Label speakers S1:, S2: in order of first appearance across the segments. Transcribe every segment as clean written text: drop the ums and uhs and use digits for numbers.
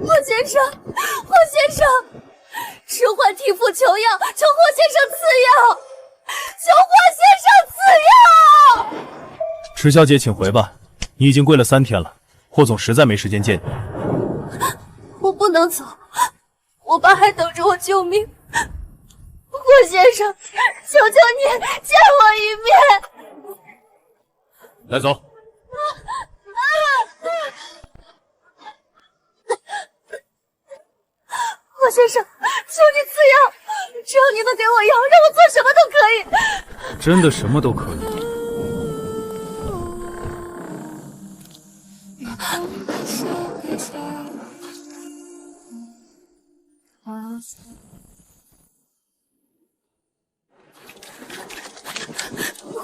S1: 霍先生，霍先生，迟缓替父求药，求霍先生赐药，求霍先生赐药。
S2: 迟小姐，请回吧，你已经跪了3天了，霍总实在没时间见你。
S1: 我不能走，我爸还等着我救命。霍先生，求求你见我一面。
S2: 来，走。
S1: 霍先生，求你赐药，只要你能给我药，让我做什么都可以。
S2: 真的什么都可以？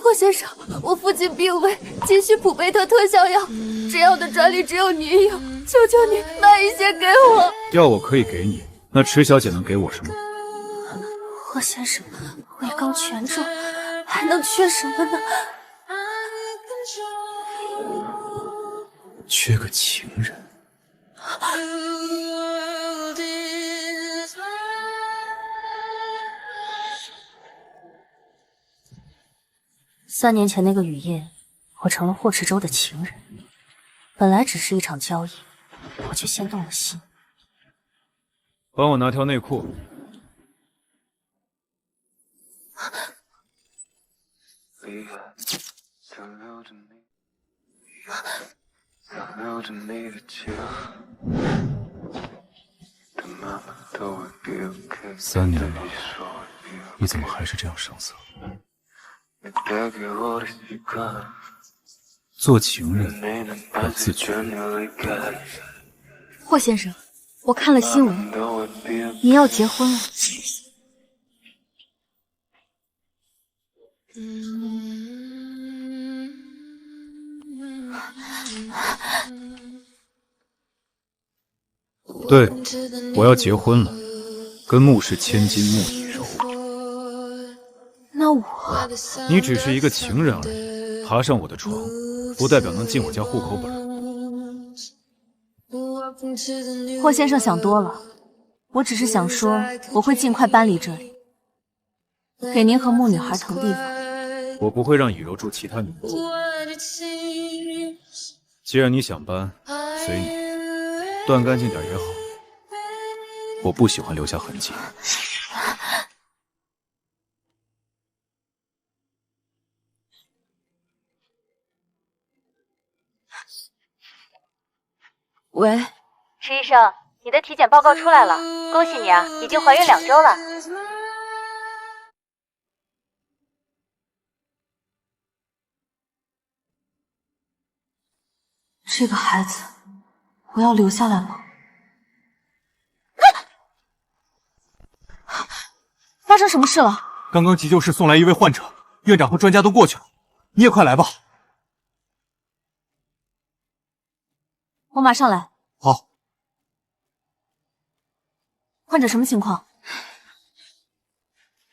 S1: 霍先生，我父亲病危，急需普贝特特效药，这药的专利只有您有，求求你卖一些给我。
S2: 药我可以给你，那迟小姐能给我什么？
S1: 霍先生位高权重，还能缺什么呢？
S2: 缺个情人。
S1: 3年前那个雨夜，我成了霍池州的情人。本来只是一场交易，我却先动了心。
S2: 帮我拿条内裤。3年了，你怎么还是这样生涩？做情人要自觉。
S1: 霍先生，我看了新闻，您要结婚了。
S2: 对，我要结婚了，跟穆氏千金穆以柔。
S1: 那我……
S2: 你只是一个情人而已，爬上我的床，不代表能进我家户口本。
S1: 霍先生想多了，我只是想说，我会尽快搬离这里，给您和穆女孩腾地方。
S2: 我不会让以柔住其他女人。既然你想搬，随你，断干净点也好。我不喜欢留下痕迹。
S1: 喂，
S3: 迟医生，你的体检报告出来了，恭喜你啊，已经怀孕2周了。
S1: 这个孩子，我要留下来吗？发生什么事了？
S4: 刚刚急救室送来一位患者，院长和专家都过去了，你也快来吧。
S1: 我马上来。
S4: 好。
S1: 患者什么情况？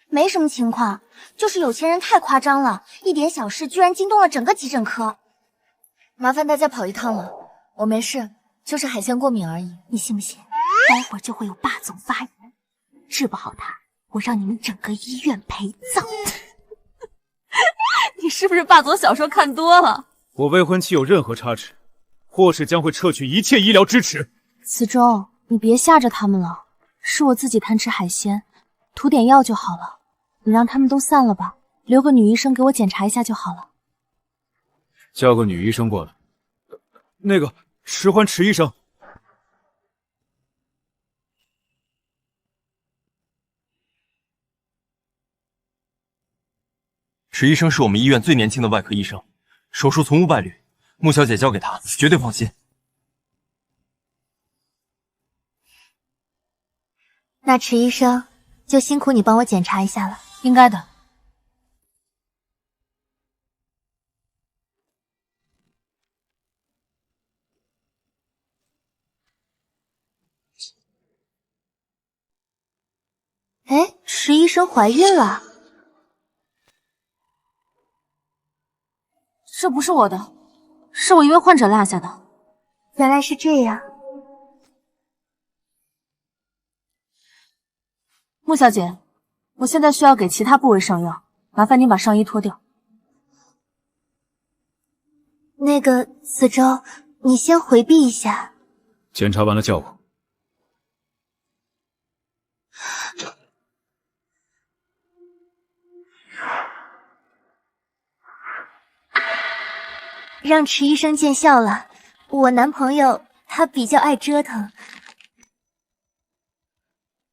S5: 没什么情况，就是有钱人太夸张了，一点小事居然惊动了整个急诊科。
S1: 麻烦大家跑一趟了，我没事，就是海鲜过敏而已。
S5: 你信不信？待会儿就会有霸总发言，治不好他，我让你们整个医院陪葬。
S1: 你是不是霸总小说看多了？
S2: 我未婚妻有任何差池，霍氏将会撤去一切医疗支持。
S5: 子舟，你别吓着他们了，是我自己贪吃海鲜，涂点药就好了。你让他们都散了吧，留个女医生给我检查一下就好了。
S2: 叫个女医生过来。那个迟缓迟医生。
S4: 迟医生是我们医院最年轻的外科医生，手术从无败率，穆小姐交给他绝对放心。
S5: 那迟医生，就辛苦你帮我检查一下了。
S1: 应该的。
S5: 哎，迟医生怀孕了。
S1: 这不是我的，是我一位患者落下的。
S5: 原来是这样。穆小姐，我现在需要给其他部位上药，麻烦您把上衣脱掉。
S1: 那个子舟，你先回避一下。
S2: 检查完了叫我。
S1: 让池医生见笑了，我男朋友他比较爱折腾。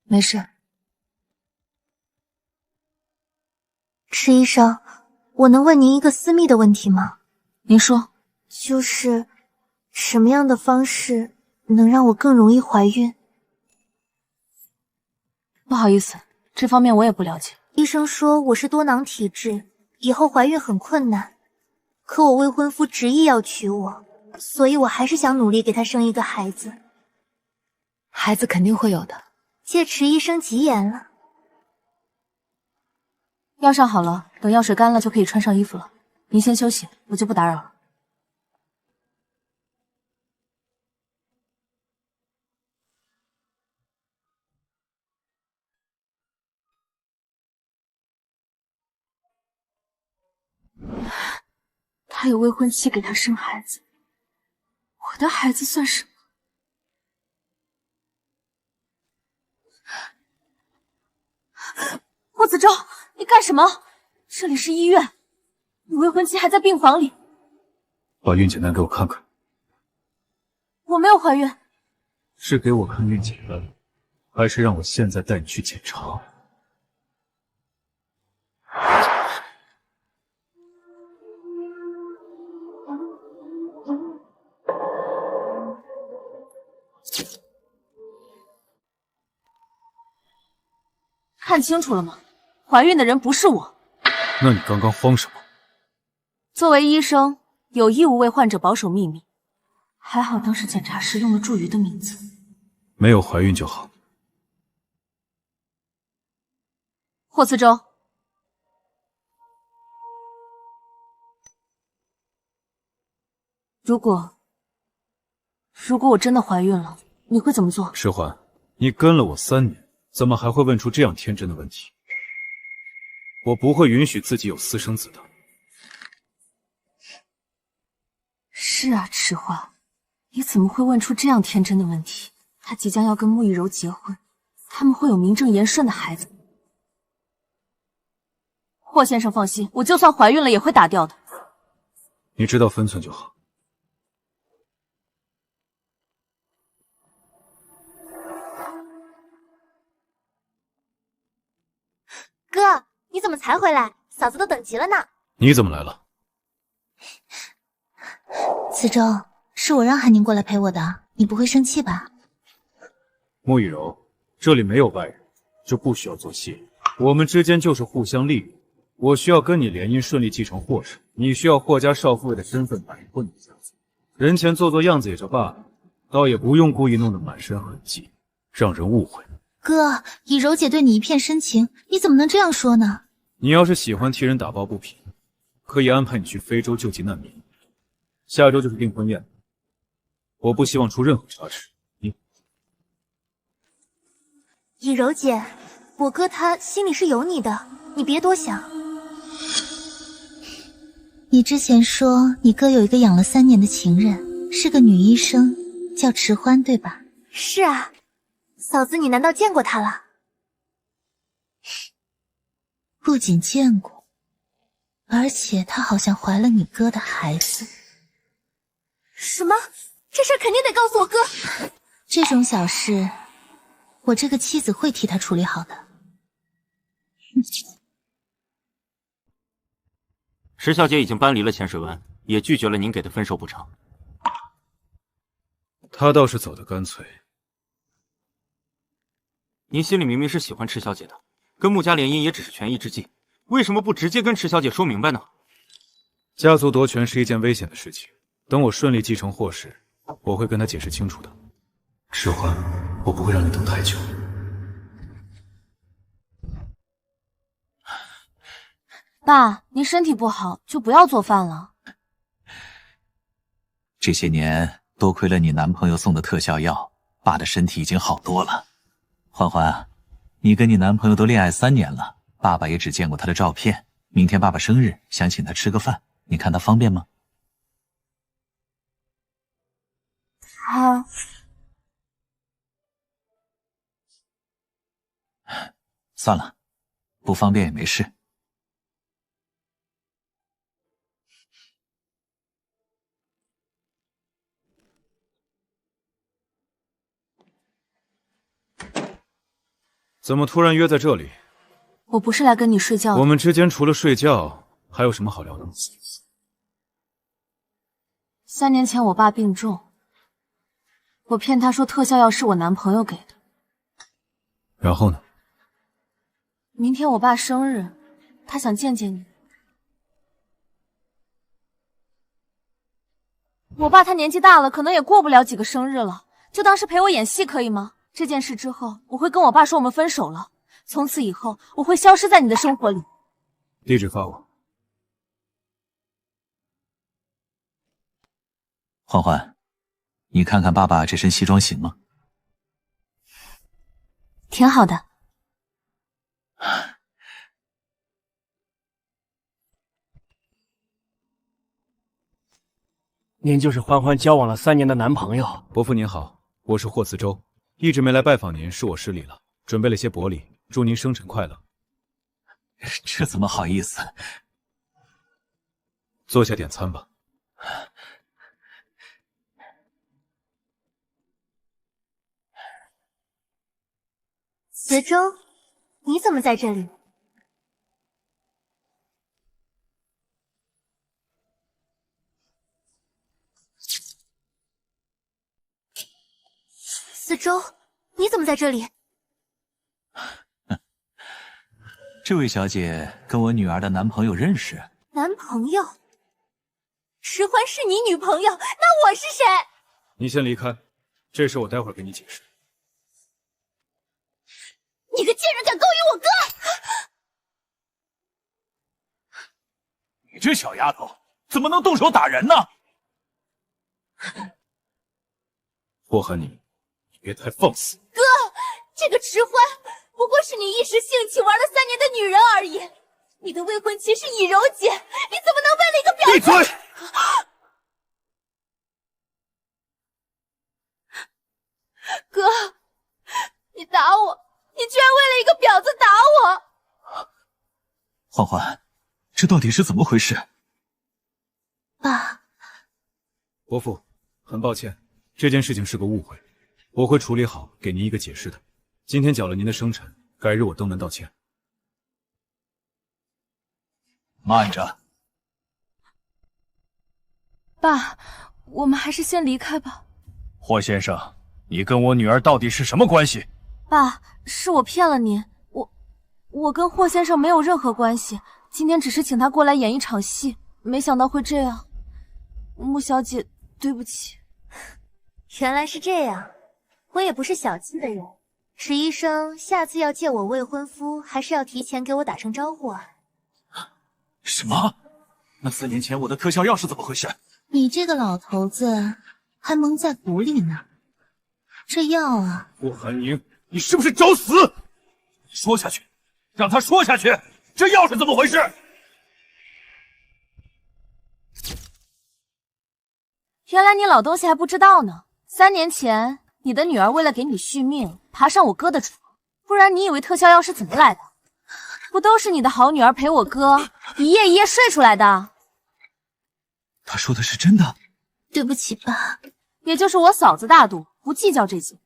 S5: 没事。
S1: 池医生，我能问您一个私密的问题吗？
S5: 您说。
S1: 就是什么样的方式能让我更容易怀孕？
S5: 不好意思，这方面我也不了解。
S1: 医生说我是多囊体质，以后怀孕很困难。可我未婚夫执意要娶我，所以我还是想努力给他生一个孩子。
S5: 孩子肯定会有的。
S1: 借池医生吉言了。
S5: 药上好了，等药水干了就可以穿上衣服了。您先休息，我就不打扰了。他有未婚妻给他生孩子，我的孩子算什么？霍子舟，你干什么？这里是医院，你未婚妻还在病房里。
S2: 把孕检单给我看看。
S5: 我没有怀孕。
S2: 是给我看孕检单，还是让我现在带你去检查？
S5: 看清楚了吗？怀孕的人不是我。
S2: 那你刚刚慌什么？
S5: 作为医生，有义务为患者保守秘密。还好当时检查时用了祝瑜的名字。
S2: 没有怀孕就好。
S5: 霍思舟，如果我真的怀孕了，你会怎么做？
S2: 迟缓，你跟了我3年，怎么还会问出这样天真的问题？我不会允许自己有私生子的。
S5: 是啊，迟缓，你怎么会问出这样天真的问题？他即将要跟穆易柔结婚，他们会有名正言顺的孩子。霍先生放心，我就算怀孕了也会打掉的。
S2: 你知道分寸就好。
S1: 哥，你怎么才回来？嫂子都等急了呢。
S2: 你怎么来了？
S1: 子舟，是我让韩宁过来陪我的，你不会生气吧？
S2: 穆易柔，这里没有外人，就不需要做戏。我们之间就是互相利用。我需要跟你联姻顺利继承霍氏，你需要霍家少父位的身份摆脱你的样子。人前做做样子也就罢了，倒也不用故意弄得满身痕迹，让人误会。
S1: 哥，以柔姐对你一片深情，你怎么能这样说呢？
S2: 你要是喜欢替人打抱不平，可以安排你去非洲救济难民。下周就是订婚宴，我不希望出任何差池。
S1: 以柔姐，我哥他心里是有你的，你别多想。你之前说你哥有一个养了3年的情人，是个女医生，叫池欢，对吧？是啊，嫂子，你难道见过她了？不仅见过，而且她好像怀了你哥的孩子。什么？这事肯定得告诉我哥。这种小事，我这个妻子会替他处理好的。
S6: 石小姐已经搬离了浅水湾，也拒绝了您给的分手补偿。
S2: 他倒是走得干脆。
S6: 您心里明明是喜欢池小姐的，跟穆家联姻也只是权宜之计，为什么不直接跟池小姐说明白呢？
S2: 家族夺权是一件危险的事情，等我顺利继承霍氏，我会跟他解释清楚的。迟欢，我不会让你等太久。
S5: 爸，您身体不好，就不要做饭了。
S7: 这些年多亏了你男朋友送的特效药，爸的身体已经好多了。欢欢，你跟你男朋友都恋爱3年了，爸爸也只见过他的照片。明天爸爸生日，想请他吃个饭，你看他方便吗？
S5: 他
S7: 算了，不方便也没事。
S2: 怎么突然约在这里？
S5: 我不是来跟你睡觉的。
S2: 我们之间除了睡觉，还有什么好聊的吗
S5: ？3年前我爸病重，我骗他说特效药是我男朋友给的。
S2: 然后呢？
S5: 明天我爸生日，他想见见你。我爸他年纪大了，可能也过不了几个生日了，就当是陪我演戏，可以吗？这件事之后，我会跟我爸说我们分手了，从此以后我会消失在你的生活里。
S2: 地址发我。
S7: 欢欢，你看看爸爸这身西装行吗？
S5: 挺好的。
S8: 您就是欢欢交往了3年的男朋友。
S2: 伯父您好，我是霍慈洲，一直没来拜访您，是我失礼了。准备了些薄礼，祝您生辰快乐。
S7: 这怎么好意思？
S2: 坐下点餐吧。
S1: 慈州，你怎么在这里？慈州，你怎么在这里？
S7: 这位小姐跟我女儿的男朋友认识。
S1: 男朋友？石欢是你女朋友，那我是谁？
S2: 你先离开，这事我待会儿给你解释。
S1: 你个贱人，敢勾引我哥！
S7: 你这小丫头怎么能动手打人呢？
S2: 祸害你别太放肆！
S1: 哥，这个迟欢不过是你一时兴起玩了3年的女人而已。你的未婚妻是以柔姐，你怎么能为了一个婊子？
S7: 闭嘴！
S1: 哥，你打我！你居然为了一个婊子打我！
S7: 欢欢，这到底是怎么回事？
S1: 爸，
S2: 伯父，很抱歉，这件事情是个误会，我会处理好，给您一个解释的。今天搅了您的生辰，改日我登门道歉。
S7: 慢着，
S5: 爸，我们还是先离开吧。
S7: 霍先生，你跟我女儿到底是什么关系？
S5: 爸，是我骗了您，我跟霍先生没有任何关系，今天只是请他过来演一场戏，没想到会这样。穆小姐，对不起。
S1: 原来是这样，我也不是小气的人。石医生，下次要见我未婚夫，还是要提前给我打声招呼啊。
S7: 什么？那4年前我的特效药是怎么回事？
S1: 你这个老头子还蒙在鼓里呢。这药啊，
S7: 霍寒宁，你是不是找死？说下去，让他说下去，这药是怎么回事？
S5: 原来你老东西还不知道呢。3年前，你的女儿为了给你续命，爬上我哥的床，不然你以为特效药是怎么来的？不都是你的好女儿陪我哥一夜一夜睡出来的？
S7: 他说的是真的？
S1: 对不起爸。
S5: 也就是我嫂子大度，不计较这些。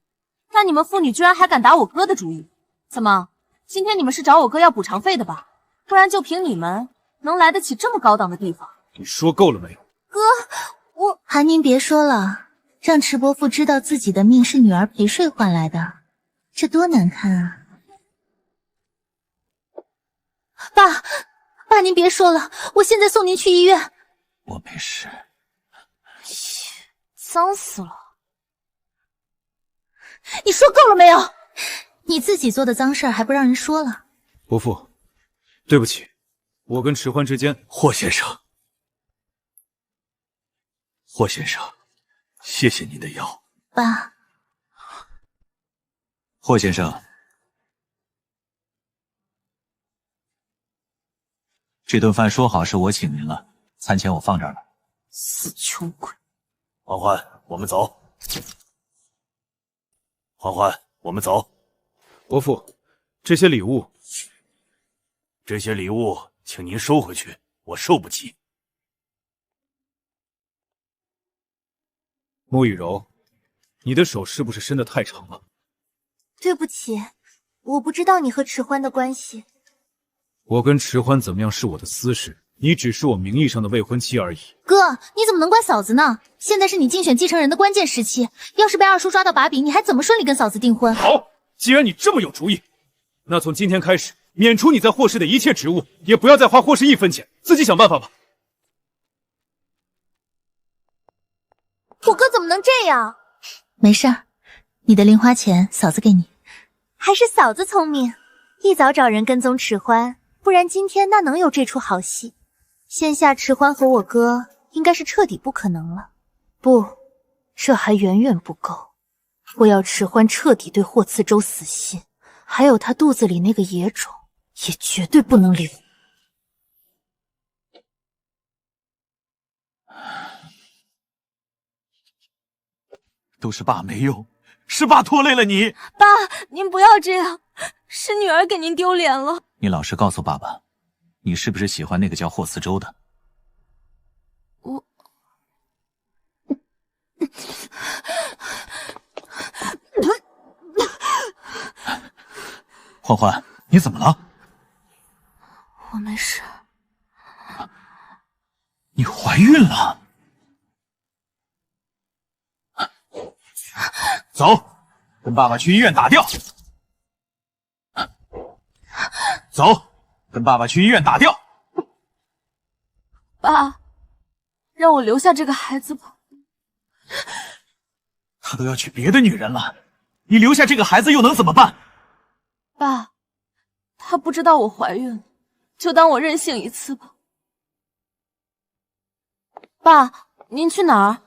S5: 但你们父女居然还敢打我哥的主意，怎么？今天你们是找我哥要补偿费的吧？不然就凭你们能来得起这么高档的地方？
S2: 你说够了没有？
S1: 哥，我……韩宁别说了，让池伯父知道自己的命是女儿陪睡换来的，这多难看啊！爸，您别说了，我现在送您去医院。
S7: 我没事。
S5: 脏死了！
S1: 你说够了没有？你自己做的脏事儿还不让人说了？
S2: 伯父，对不起，我跟迟欢之间……
S7: 霍先生，霍先生，谢谢你的药。
S1: 爸，
S7: 霍先生，这顿饭说好是我请您了，餐钱我放这儿了。
S5: 死穷鬼！
S9: 欢欢，我们走。欢欢，我们走。
S2: 伯父，这些礼物，
S9: 请您收回去，我受不起。
S2: 穆雨柔，你的手是不是伸得太长了？
S1: 对不起，我不知道你和迟欢的关系。
S2: 我跟迟欢怎么样是我的私事，你只是我名义上的未婚妻而已。
S1: 哥，你怎么能怪嫂子呢？现在是你竞选继承人的关键时期，要是被二叔抓到把柄，你还怎么顺利跟嫂子订婚？
S2: 好，既然你这么有主意，那从今天开始，免除你在霍氏的一切职务，也不要再花霍氏1分钱，自己想办法吧。
S1: 我哥怎么能这样？没事儿，你的零花钱嫂子给你。还是嫂子聪明，一早找人跟踪迟欢，不然今天哪能有这出好戏？现下迟欢和我哥应该是彻底不可能了。不，这还远远不够。我要迟欢彻底对霍次舟死心，还有他肚子里那个野种，也绝对不能留。
S7: 都是爸没用，是爸拖累了你。
S5: 爸，您不要这样，是女儿给您丢脸了。
S7: 你老实告诉爸爸，你是不是喜欢那个叫霍思周的？
S5: 我
S7: 欢欢，你怎么了？
S5: 我没事。
S7: 你怀孕了？走，跟爸爸去医院打掉。走，跟爸爸去医院打掉。
S5: 爸，让我留下这个孩子吧。
S7: 他都要娶别的女人了，你留下这个孩子又能怎么办？
S5: 爸，他不知道我怀孕了，就当我任性一次吧。爸，您去哪儿？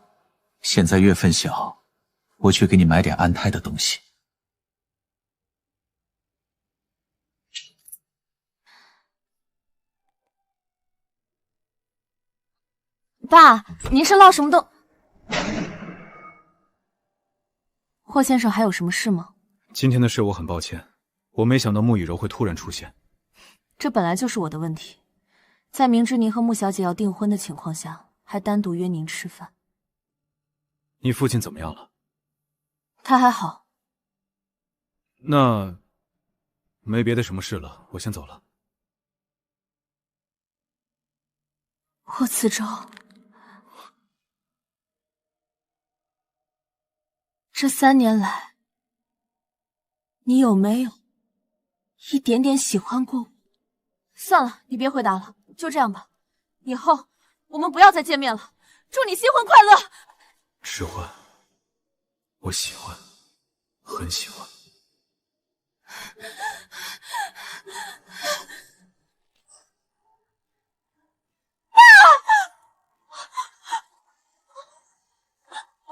S7: 现在月份小，我去给你买点安胎的东西。
S5: 爸，您是烙什么东？霍先生还有什么事吗？
S2: 今天的事我很抱歉，我没想到穆雨柔会突然出现。
S5: 这本来就是我的问题，在明知您和穆小姐要订婚的情况下，还单独约您吃饭。
S2: 你父亲怎么样了？
S5: 他还好。
S2: 那没别的什么事了，我先走了。
S5: 霍次舟，这3年来，你有没有一点点喜欢过我？算了，你别回答了，就这样吧。以后我们不要再见面了。祝你新婚快乐！
S2: 迟欢，我喜欢，很喜欢。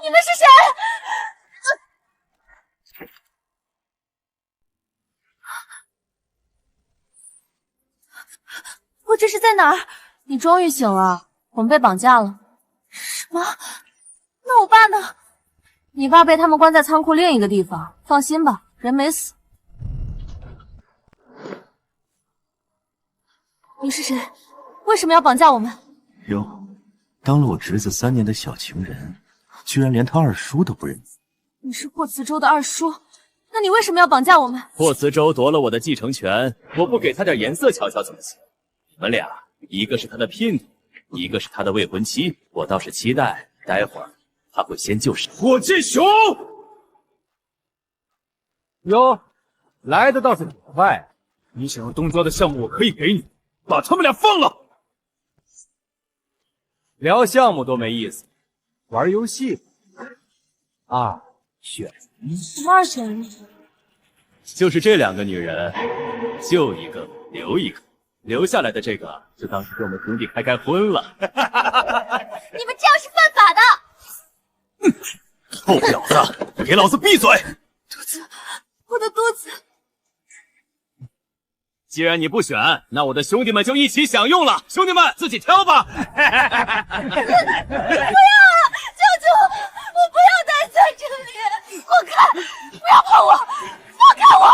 S5: 你们是谁？我这是在哪儿？你终于醒了，我们被绑架了。什么？那我爸呢？你爸被他们关在仓库另一个地方。放心吧，人没死。你是谁？为什么要绑架我们？
S9: 哟，当了我侄子3年的小情人，居然连他二叔都不认识。
S5: 你是霍次舟的二叔，那你为什么要绑架我们？
S10: 霍思舟夺了我的继承权，我不给他点颜色瞧瞧怎么行？你们俩，一个是他的姘头，一个是他的未婚妻，我倒是期待待会儿他会先救谁。
S2: 霍建雄，哟，来的倒是挺快。你想要东郊的项目，我可以给你，把他们俩放了。
S10: 聊项目多没意思，玩游戏。二选一。
S5: 什么2选1？
S10: 就是这2个女人，救一个留一个，留下来的这个就当是给我们兄弟开荤了。
S5: 你们这样是犯法的！
S9: 臭婊子，给老子闭嘴！
S5: 肚子，我的肚子。
S10: 既然你不选，那我的兄弟们就一起享用了。兄弟们，自己挑吧。
S5: 不要啊！救救我！不要待在这里！放开！不要碰我！放开我！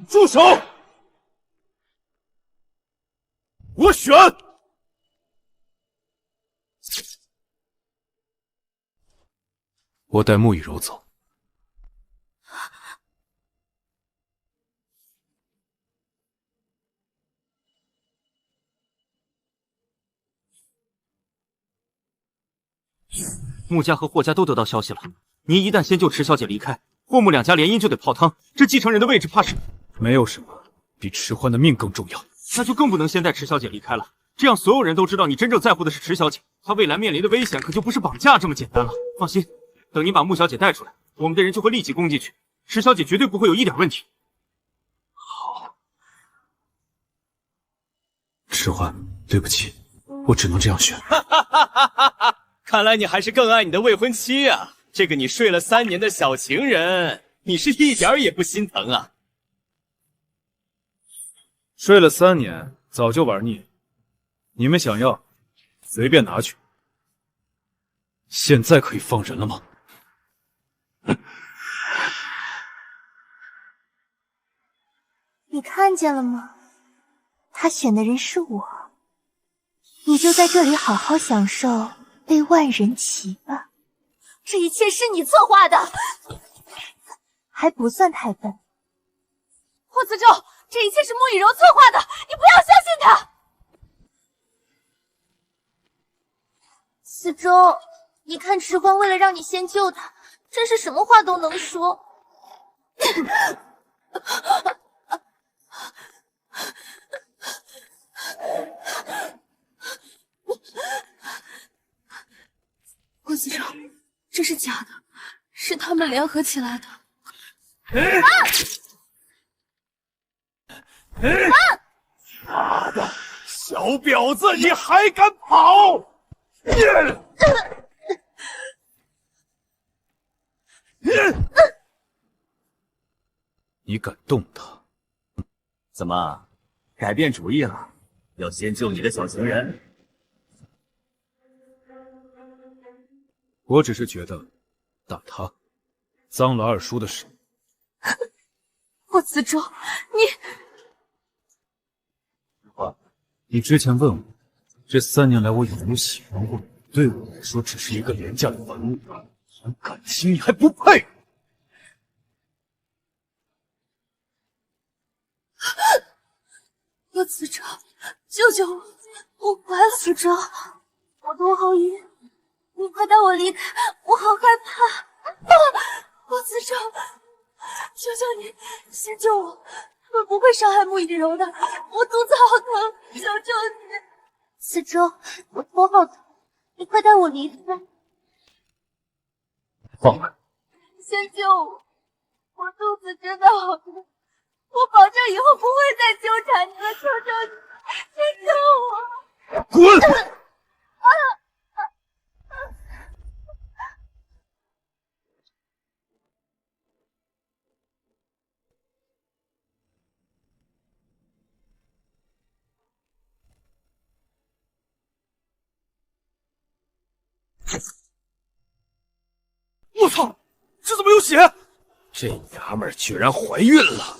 S2: 住手！我选。我带慕雨柔走。
S6: 穆家和霍家都得到消息了，您一旦先救池小姐离开，霍穆两家联姻就得泡汤，这继承人的位置怕是……
S2: 没有什么比池欢的命更重要。
S6: 那就更不能先带池小姐离开了，这样所有人都知道你真正在乎的是池小姐，她未来面临的危险可就不是绑架这么简单了。放心，等你把穆小姐带出来，我们的人就会立即攻进去，池小姐绝对不会有一点问题。
S2: 好，池欢，对不起，我只能这样选。
S10: 看来你还是更爱你的未婚妻啊！这个你睡了3年的小情人，你是一点儿也不心疼啊！
S2: 睡了3年，早就玩腻了。你们想要，随便拿去。现在可以放人了吗？
S1: 你看见了吗？他选的人是我，你就在这里好好享受被万人骑吧。
S5: 这一切是你策划的，
S1: 还不算太笨。
S5: 霍子舟，这一切是穆雨柔策划的，你不要相信他。
S1: 子舟，你看池欢为了让你先救他，真是什么话都能说。
S5: 霍子舟，这是假的，是他们联合起来的。
S2: 妈的，小婊子，你还敢跑！你敢动他？
S10: 怎么，改变主意了？要先救你的小情人？
S2: 我只是觉得，打他，脏了二叔的手。
S5: 霍子舟，
S2: 你之前问我，这3年来我有没有喜欢过你？对我来说，只是一个廉价的玩物，谈感情你还不配。
S5: 霍子舟，救救我！我怀了。
S1: 子舟，我头好晕，你快带我离开，我好害怕。
S5: 霍子舟，求求你，先救我！他们不会伤害穆雨柔的，我肚子好疼，求求你！
S1: 子舟，我头好疼，你快带我离开。
S2: 放开！
S5: 先救我！我肚子真的好疼，我保证以后不会再纠缠你了，求求你，先救我！
S2: 滚！我操！这怎么有血？这娘们儿居然怀孕了，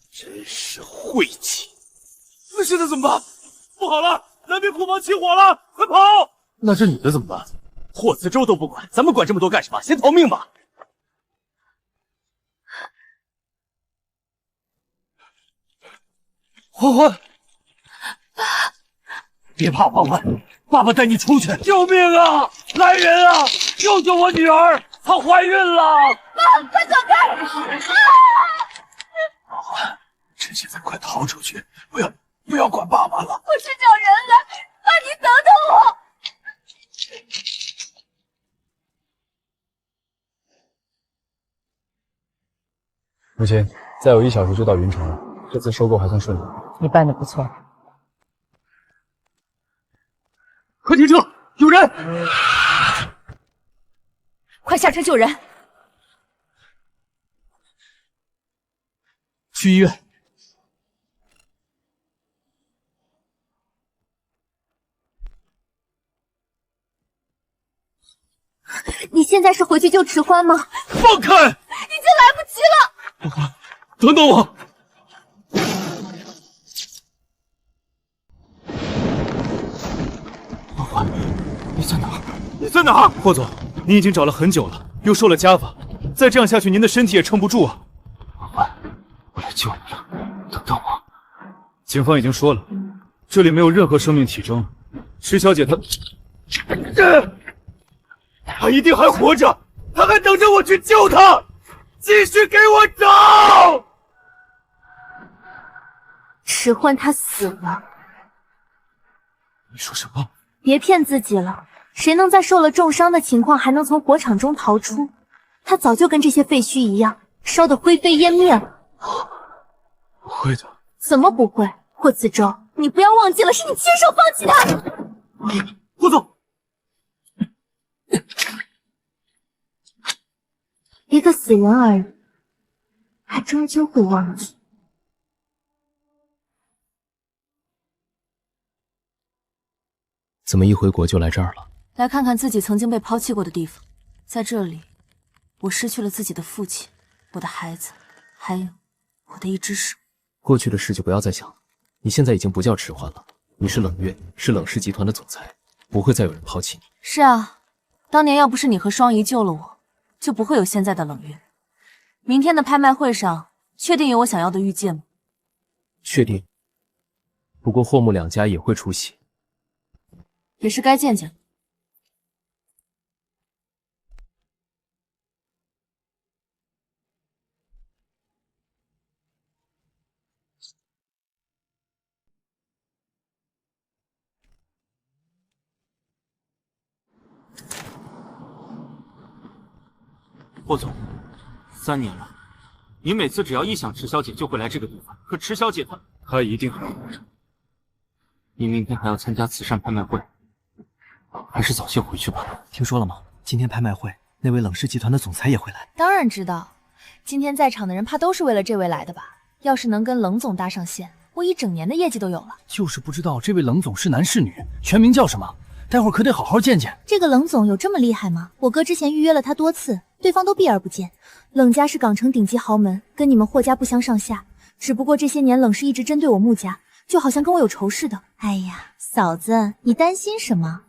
S2: 真是晦气！那现在怎么办？不好了，南边库房起火了，快跑！那这女的怎么办？
S10: 霍子舟都不管，咱们管这么多干什么？先逃命吧！
S2: 欢欢，别怕，欢欢，爸爸带你出去！救命啊！来人啊！救救我女儿，她怀孕了！
S5: 妈，快走开！
S2: 欢欢，趁现在快逃出去，不要管爸爸了。
S5: 我去找人来，爸，你等等我。
S11: 母亲，再有1小时就到云城了，这次收购还算顺利。
S12: 你办得不错。
S2: 快停车！
S6: 有人！
S5: 快下车救人！
S11: 去医院。
S5: 你现在是回去救迟欢吗？
S6: 放开！
S5: 已经来不及了！
S6: 欢欢，等等我！欢欢，你在哪儿？你在哪儿？
S2: 霍总，您已经找了很久了，又受了家法，再这样下去，您的身体也撑不住啊！
S6: 欢欢，我来救你了，等等我。
S2: 警方已经说了，这里没有任何生命体征，池小姐她
S6: 一定还活着，她还等着我去救她，继续给我找！
S5: 迟欢他死了。
S6: 你说什么？
S5: 别骗自己了，谁能在受了重伤的情况还能从火场中逃出？他早就跟这些废墟一样，烧得灰飞烟灭了。
S2: 不会的。
S5: 怎么不会？霍子舟，你不要忘记了，是你亲手放弃他的。
S6: 霍总，
S5: 一个死人而已，他终究会忘记。
S11: 怎么一回国就来这儿了？
S5: 来看看自己曾经被抛弃过的地方。在这里，我失去了自己的父亲，我的孩子，还有我的一只手。
S11: 过去的事就不要再想了。你现在已经不叫迟欢了，你是冷月，是冷氏集团的总裁，不会再有人抛弃你。
S5: 是啊，当年要不是你和双姨救了我，就不会有现在的冷月。明天的拍卖会上，确定有我想要的玉戒吗？
S11: 确定。不过霍木两家也会出席。
S5: 也是该见见。
S6: 霍总，3年了，你每次只要一想池小姐就会来这个地方，可池小姐她
S2: 一定还活着。
S6: 你明天还要参加慈善拍卖会，还是早些回去吧。
S9: 听说了吗？今天拍卖会那位冷氏集团的总裁也会来。
S5: 当然知道，今天在场的人怕都是为了这位来的吧？要是能跟冷总搭上线，我一整年的业绩都有了。
S8: 就是不知道这位冷总是男是女，全名叫什么？待会儿可得好好见见。
S1: 这个冷总有这么厉害吗？我哥之前预约了他多次，对方都避而不见。冷家是港城顶级豪门，跟你们霍家不相上下。只不过这些年冷氏一直针对我穆家，就好像跟我有仇似的。哎呀，嫂子，你担心什么？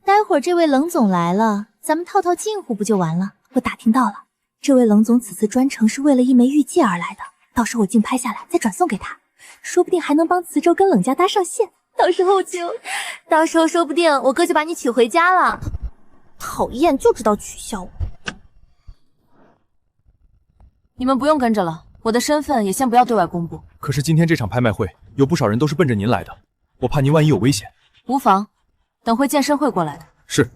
S1: 待会儿这位冷总来了，咱们套套近乎不就完了？我打听到了，这位冷总此次专程是为了一枚玉戒而来的，到时候我竞拍下来再转送给他，说不定还能帮磁州跟冷家搭上线。到时候说不定我哥就把你娶回家了。讨厌，就知道取笑我。
S5: 你们不用跟着了，我的身份也先不要对外公布。
S11: 可是今天这场拍卖会有不少人都是奔着您来的，我怕您万一有危险。
S5: 无妨，等会健身会过来的。
S11: 是。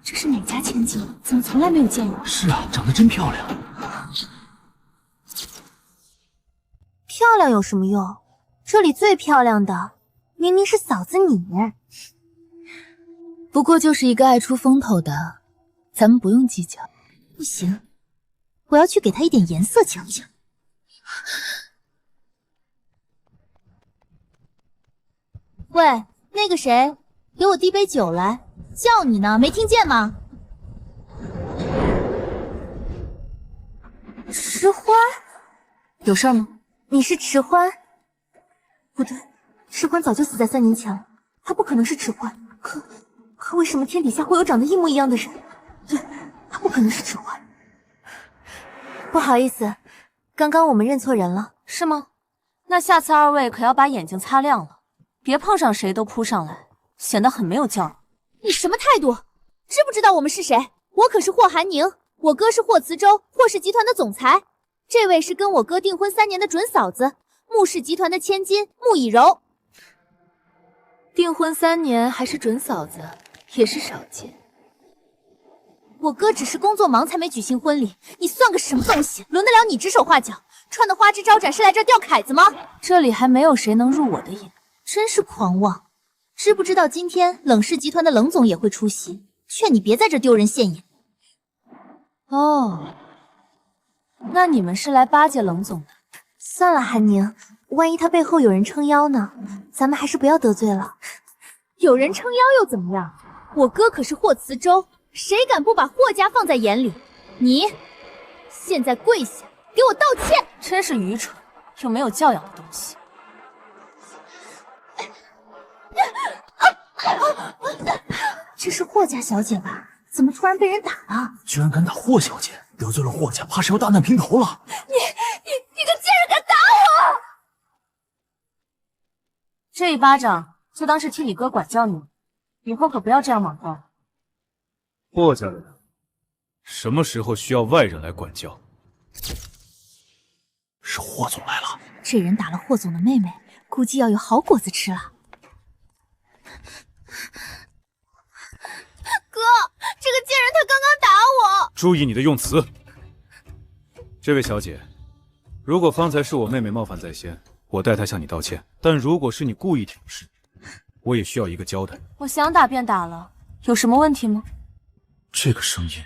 S1: 这是哪家千金？怎么从来没有见过？
S9: 是啊，长得真漂亮。
S1: 漂亮有什么用？这里最漂亮的明明是嫂子你。不过就是一个爱出风头的，咱们不用计较。不行，我要去给他一点颜色瞧瞧。喂，那个谁，给我递杯酒来。叫你呢，没听见吗？迟欢，
S5: 有事吗？
S1: 你是迟欢？不对，迟欢早就死在3年前了，他不可能是迟欢。可为什么天底下会有长得一模一样的人？对，他不可能是迟欢。不好意思，刚刚我们认错人了。
S5: 是吗？那下次二位可要把眼睛擦亮了，别碰上谁都扑上来，显得很没有教养。
S1: 你什么态度？知不知道我们是谁？我可是霍寒宁，我哥是霍磁州，霍氏集团的总裁。这位是跟我哥订婚3年的准嫂子，穆氏集团的千金穆以柔。
S5: 订婚3年还是准嫂子，也是少见。我哥只是工作忙才没举行婚礼，你算个什么东西？轮得了你指手画脚？穿的花枝招展是来这钓凯子吗？这里还没有谁能入我的眼，
S1: 真是狂妄！知不知道今天冷氏集团的冷总也会出席？劝你别在这丢人现眼。
S5: 哦，那你们是来巴结冷总的？
S1: 算了，韩宁，万一他背后有人撑腰呢？咱们还是不要得罪了。
S5: 有人撑腰又怎么样？我哥可是霍慈州，谁敢不把霍家放在眼里？你现在跪下，给我道歉！真是愚蠢又没有教养的东西。
S1: 这是霍家小姐吧？怎么突然被人打了？
S8: 居然敢打霍小姐，得罪了霍家，怕是要大难临头了。
S5: 你个贱人，敢打我！这一巴掌就当是替你哥管教你，以后可不要这样莽撞。
S2: 霍家的人，什么时候需要外人来管教？
S8: 是霍总来了。
S1: 这人打了霍总的妹妹，估计要有好果子吃了。
S5: 哥，这个贱人他刚刚打我！
S2: 注意你的用词。这位小姐，如果方才是我妹妹冒犯在先，我代她向你道歉。但如果是你故意挑事，我也需要一个交代。
S5: 我想打便打了，有什么问题吗？
S8: 这个声音，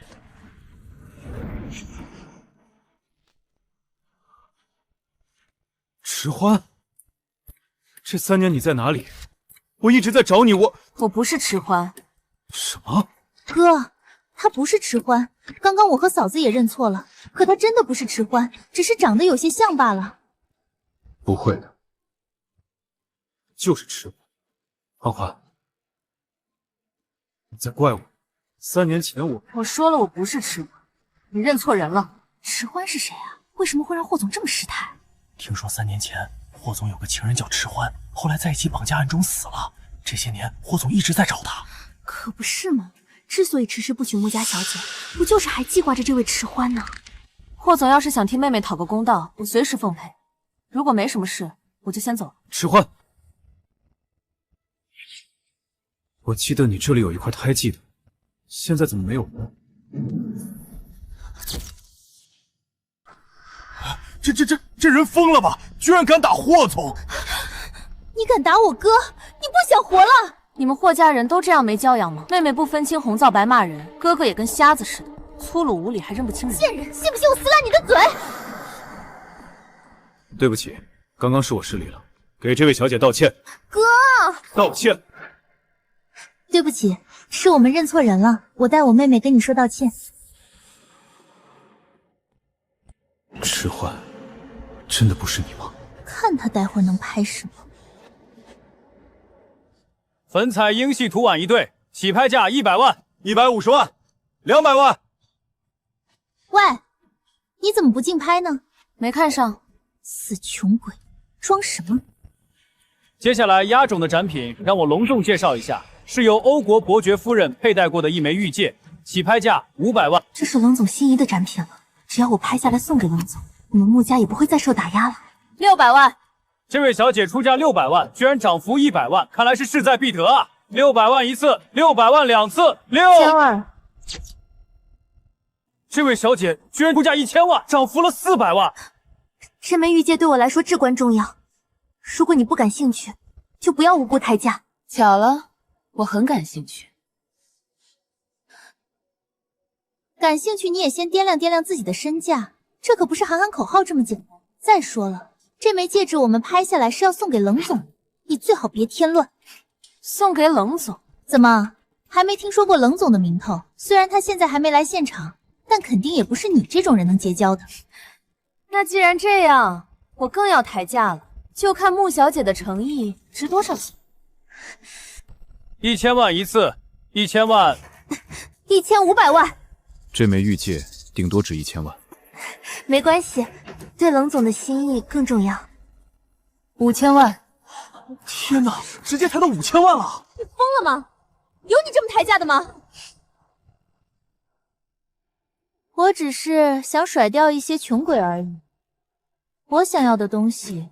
S2: 迟欢，这3年你在哪里？我一直在找你。
S5: 我不是迟欢。
S2: 什么？
S1: 哥，他不是迟欢。刚刚我和嫂子也认错了，可他真的不是迟欢，只是长得有些像罢了。
S2: 不会的，就是迟欢。欢欢，你在怪我？3年前
S5: 我说了我不是迟欢，你认错人了。
S1: 迟欢是谁啊？为什么会让霍总这么失态？
S8: 听说3年前霍总有个情人叫迟欢，后来在一起绑架案中死了。这些年霍总一直在找他。
S1: 可不是吗？之所以迟迟不娶穆家小姐，不就是还记挂着这位迟欢呢？
S5: 霍总要是想替妹妹讨个公道，我随时奉陪。如果没什么事，我就先走了。
S2: 迟欢，我记得你这里有一块胎记的，现在怎么没有了？
S8: 这人疯了吧？居然敢打霍总！
S1: 你敢打我哥，你不想活了？
S5: 你们霍家人都这样没教养吗？妹妹不分青红皂白骂人，哥哥也跟瞎子似的，粗鲁无礼还认不清人。
S1: 贱人，信不信我撕烂你的嘴？
S2: 对不起，刚刚是我失礼了，给这位小姐道歉。
S1: 哥，
S2: 道歉。
S1: 对不起，是我们认错人了，我带我妹妹跟你说道歉。
S2: 迟欢，真的不是你吗？
S1: 看他待会儿能拍什么。
S6: 粉彩英系图碗一对，起拍价100万、
S4: 150万、200万。
S1: 喂，你怎么不竞拍呢？
S5: 没看上。
S1: 死穷鬼，装什么？
S6: 接下来压轴的展品，让我隆重介绍一下，是由欧国伯爵夫人佩戴过的一枚玉戒，起拍价500万。
S1: 这是冷总心仪的展品了，只要我拍下来送给冷总，我们穆家也不会再受打压了。
S5: 600万。
S6: 这位小姐出价600万，居然涨幅100万，看来是势在必得啊！600万一次，600万2次，1000
S5: 万。
S6: 这位小姐居然出价1000万，涨幅了400万。
S1: 这枚玉戒对我来说至关重要，如果你不感兴趣，就不要无故抬价。
S5: 巧了，我很感兴趣。
S1: 感兴趣你也先掂量掂量自己的身价，这可不是喊喊口号这么简单。再说了，这枚戒指我们拍下来是要送给冷总，你最好别添乱。
S5: 送给冷总？
S1: 怎么还没听说过冷总的名头？虽然他现在还没来现场，但肯定也不是你这种人能结交的。
S5: 那既然这样，我更要抬价了，就看穆小姐的诚意值多少钱。
S6: 1000万一次，1000万
S1: ，1500万。
S2: 这枚玉戒顶多值1000万。
S1: 没关系，对冷总的心意更重要。
S5: 5000万。
S8: 天哪，直接抬到5000万了！
S5: 你疯了吗？有你这么抬价的吗？
S1: 我只是想甩掉一些穷鬼而已。我想要的东西，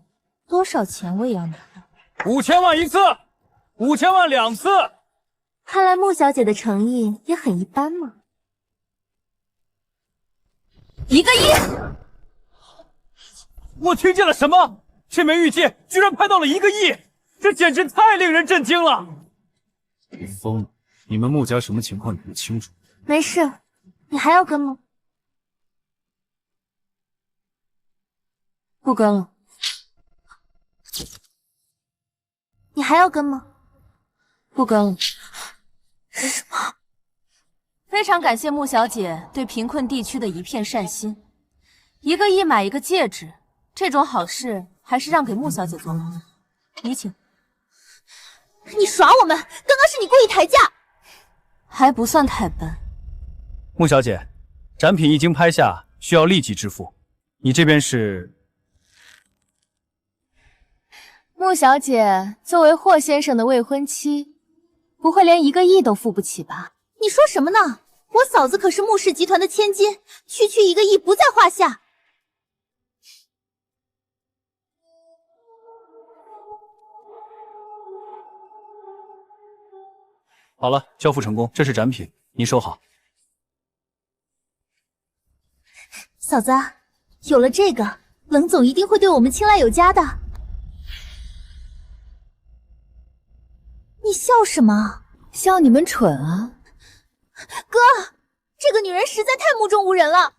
S1: 多少钱我也要拿到。
S6: 5000万一次，5000万2次。
S1: 看来穆小姐的诚意也很一般嘛。
S5: 1个亿！
S2: 我听见了什么？这枚玉戒居然拍到了1个亿，这简直太令人震惊了！你疯了！你们穆家什么情况你不清楚？
S1: 没事，你还要跟吗？
S5: 不跟了。
S1: 你还要跟吗？
S5: 不跟了。什么？非常感谢穆小姐对贫困地区的一片善心，1个亿买一个戒指，这种好事还是让给穆小姐做吧。你请。
S1: 你耍我们！刚刚是你故意抬价。
S5: 还不算太笨。
S2: 穆小姐，展品一经拍下，需要立即支付。你这边是？
S5: 穆小姐作为霍先生的未婚妻，不会连1个亿都付不起吧？
S1: 你说什么呢？我嫂子可是穆氏集团的千金，区1个亿不在话下。
S2: 好了，交付成功，这是展品，您收好。
S1: 嫂子，有了这个，冷总一定会对我们青睐有加的。你笑什么？
S5: 笑你们蠢啊！
S1: 哥，这个女人实在太目中无人了。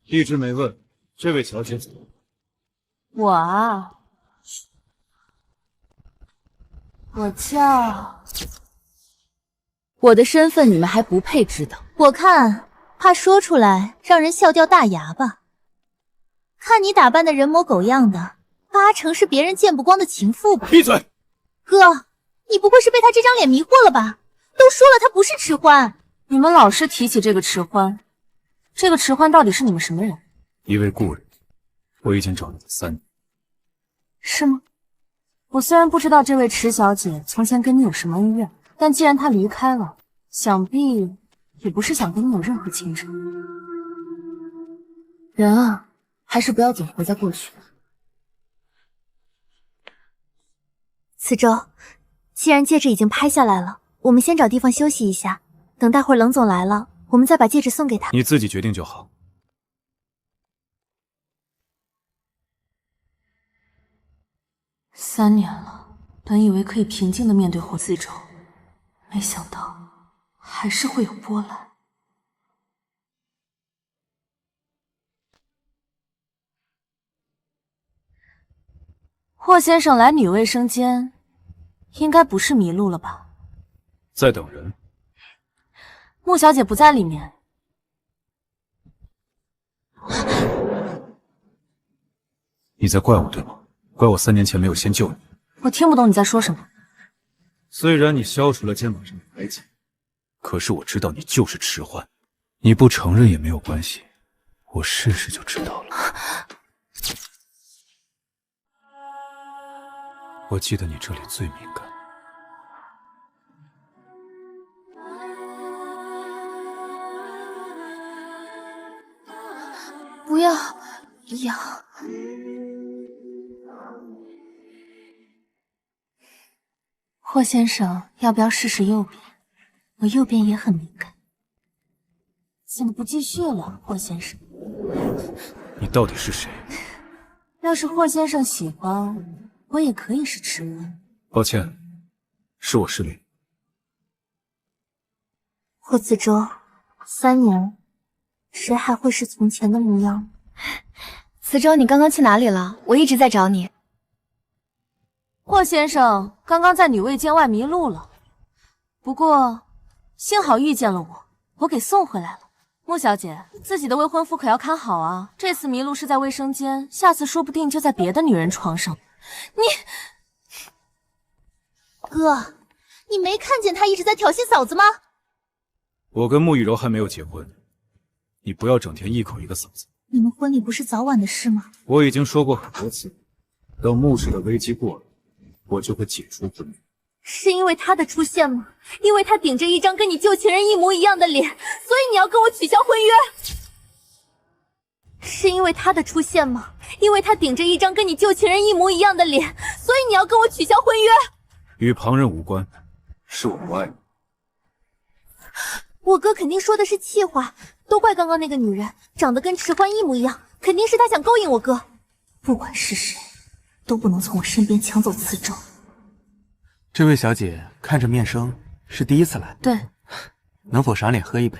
S2: 一直没问，这位小姐怎么？
S5: 我啊，我叫……我的身份你们还不配知道。
S1: 我看怕说出来让人笑掉大牙吧。看你打扮的人模狗样的，8成是别人见不光的情妇吧？
S2: 闭嘴！
S1: 哥，你不会是被他这张脸迷惑了吧？都说了他不是迟欢。
S5: 你们老是提起这个迟欢，这个迟欢到底是你们什么人？
S2: 一位故人，我已经找了3年。
S5: 是吗？我虽然不知道这位迟小姐从前跟你有什么恩怨，但既然她离开了，想必也不是想跟你有任何情仇。人啊，还是不要总活在过去。
S1: 此周，既然戒指已经拍下来了，我们先找地方休息一下，等待会儿冷总来了，我们再把戒指送给他。
S2: 你自己决定就好。
S5: 3年了，本以为可以平静的面对霍思周，没想到还是会有波澜。霍先生来女卫生间，应该不是迷路了吧？
S2: 在等人。
S5: 穆小姐不在里面。
S2: 你在怪我对吗？怪我3年前没有先救你。
S5: 我听不懂你在说什么。
S2: 虽然你消除了肩膀上的白茧，可是我知道你就是迟缓。你不承认也没有关系，我试试就知道了。我记得你这里最敏感。
S5: 不要，不要。霍先生，要不要试试右边？我右边也很敏感。怎么不继续了，霍先生？
S2: 你到底是谁？
S5: 要是霍先生喜欢，我也可以是迟温。
S2: 抱歉，是我失礼。
S1: 霍子舟，3年，谁还会是从前的模样？
S12: 慈舟，你刚刚去哪里了？我一直在找你。
S5: 霍先生刚刚在女卫间外迷路了，不过幸好遇见了我给送回来了。穆小姐，自己的未婚夫可要看好啊！这次迷路是在卫生间，下次说不定就在别的女人床上。
S1: 哥，你没看见他一直在挑衅嫂子吗？
S2: 我跟穆雨柔还没有结婚，你不要整天一口一个嫂子。
S1: 你们婚礼不是早晚的事吗？
S2: 我已经说过很多次，等穆氏的危机过了，我就会解除婚约。
S1: 是因为他的出现吗？因为他顶着一张跟你旧情人一模一样的脸，所以你要跟我取消婚约？是因为他的出现吗？因为他顶着一张跟你旧情人一模一样的脸，所以你要跟我取消婚约？
S2: 与旁人无关，是我不爱你。
S5: 我哥肯定说的是气话，都怪刚刚那个女人长得跟迟欢一模一样，肯定是她想勾引我哥。不管是谁，都不能从我身边抢走磁州。
S9: 这位小姐看着面生，是第一次来。
S5: 对，
S9: 能否赏脸喝一杯？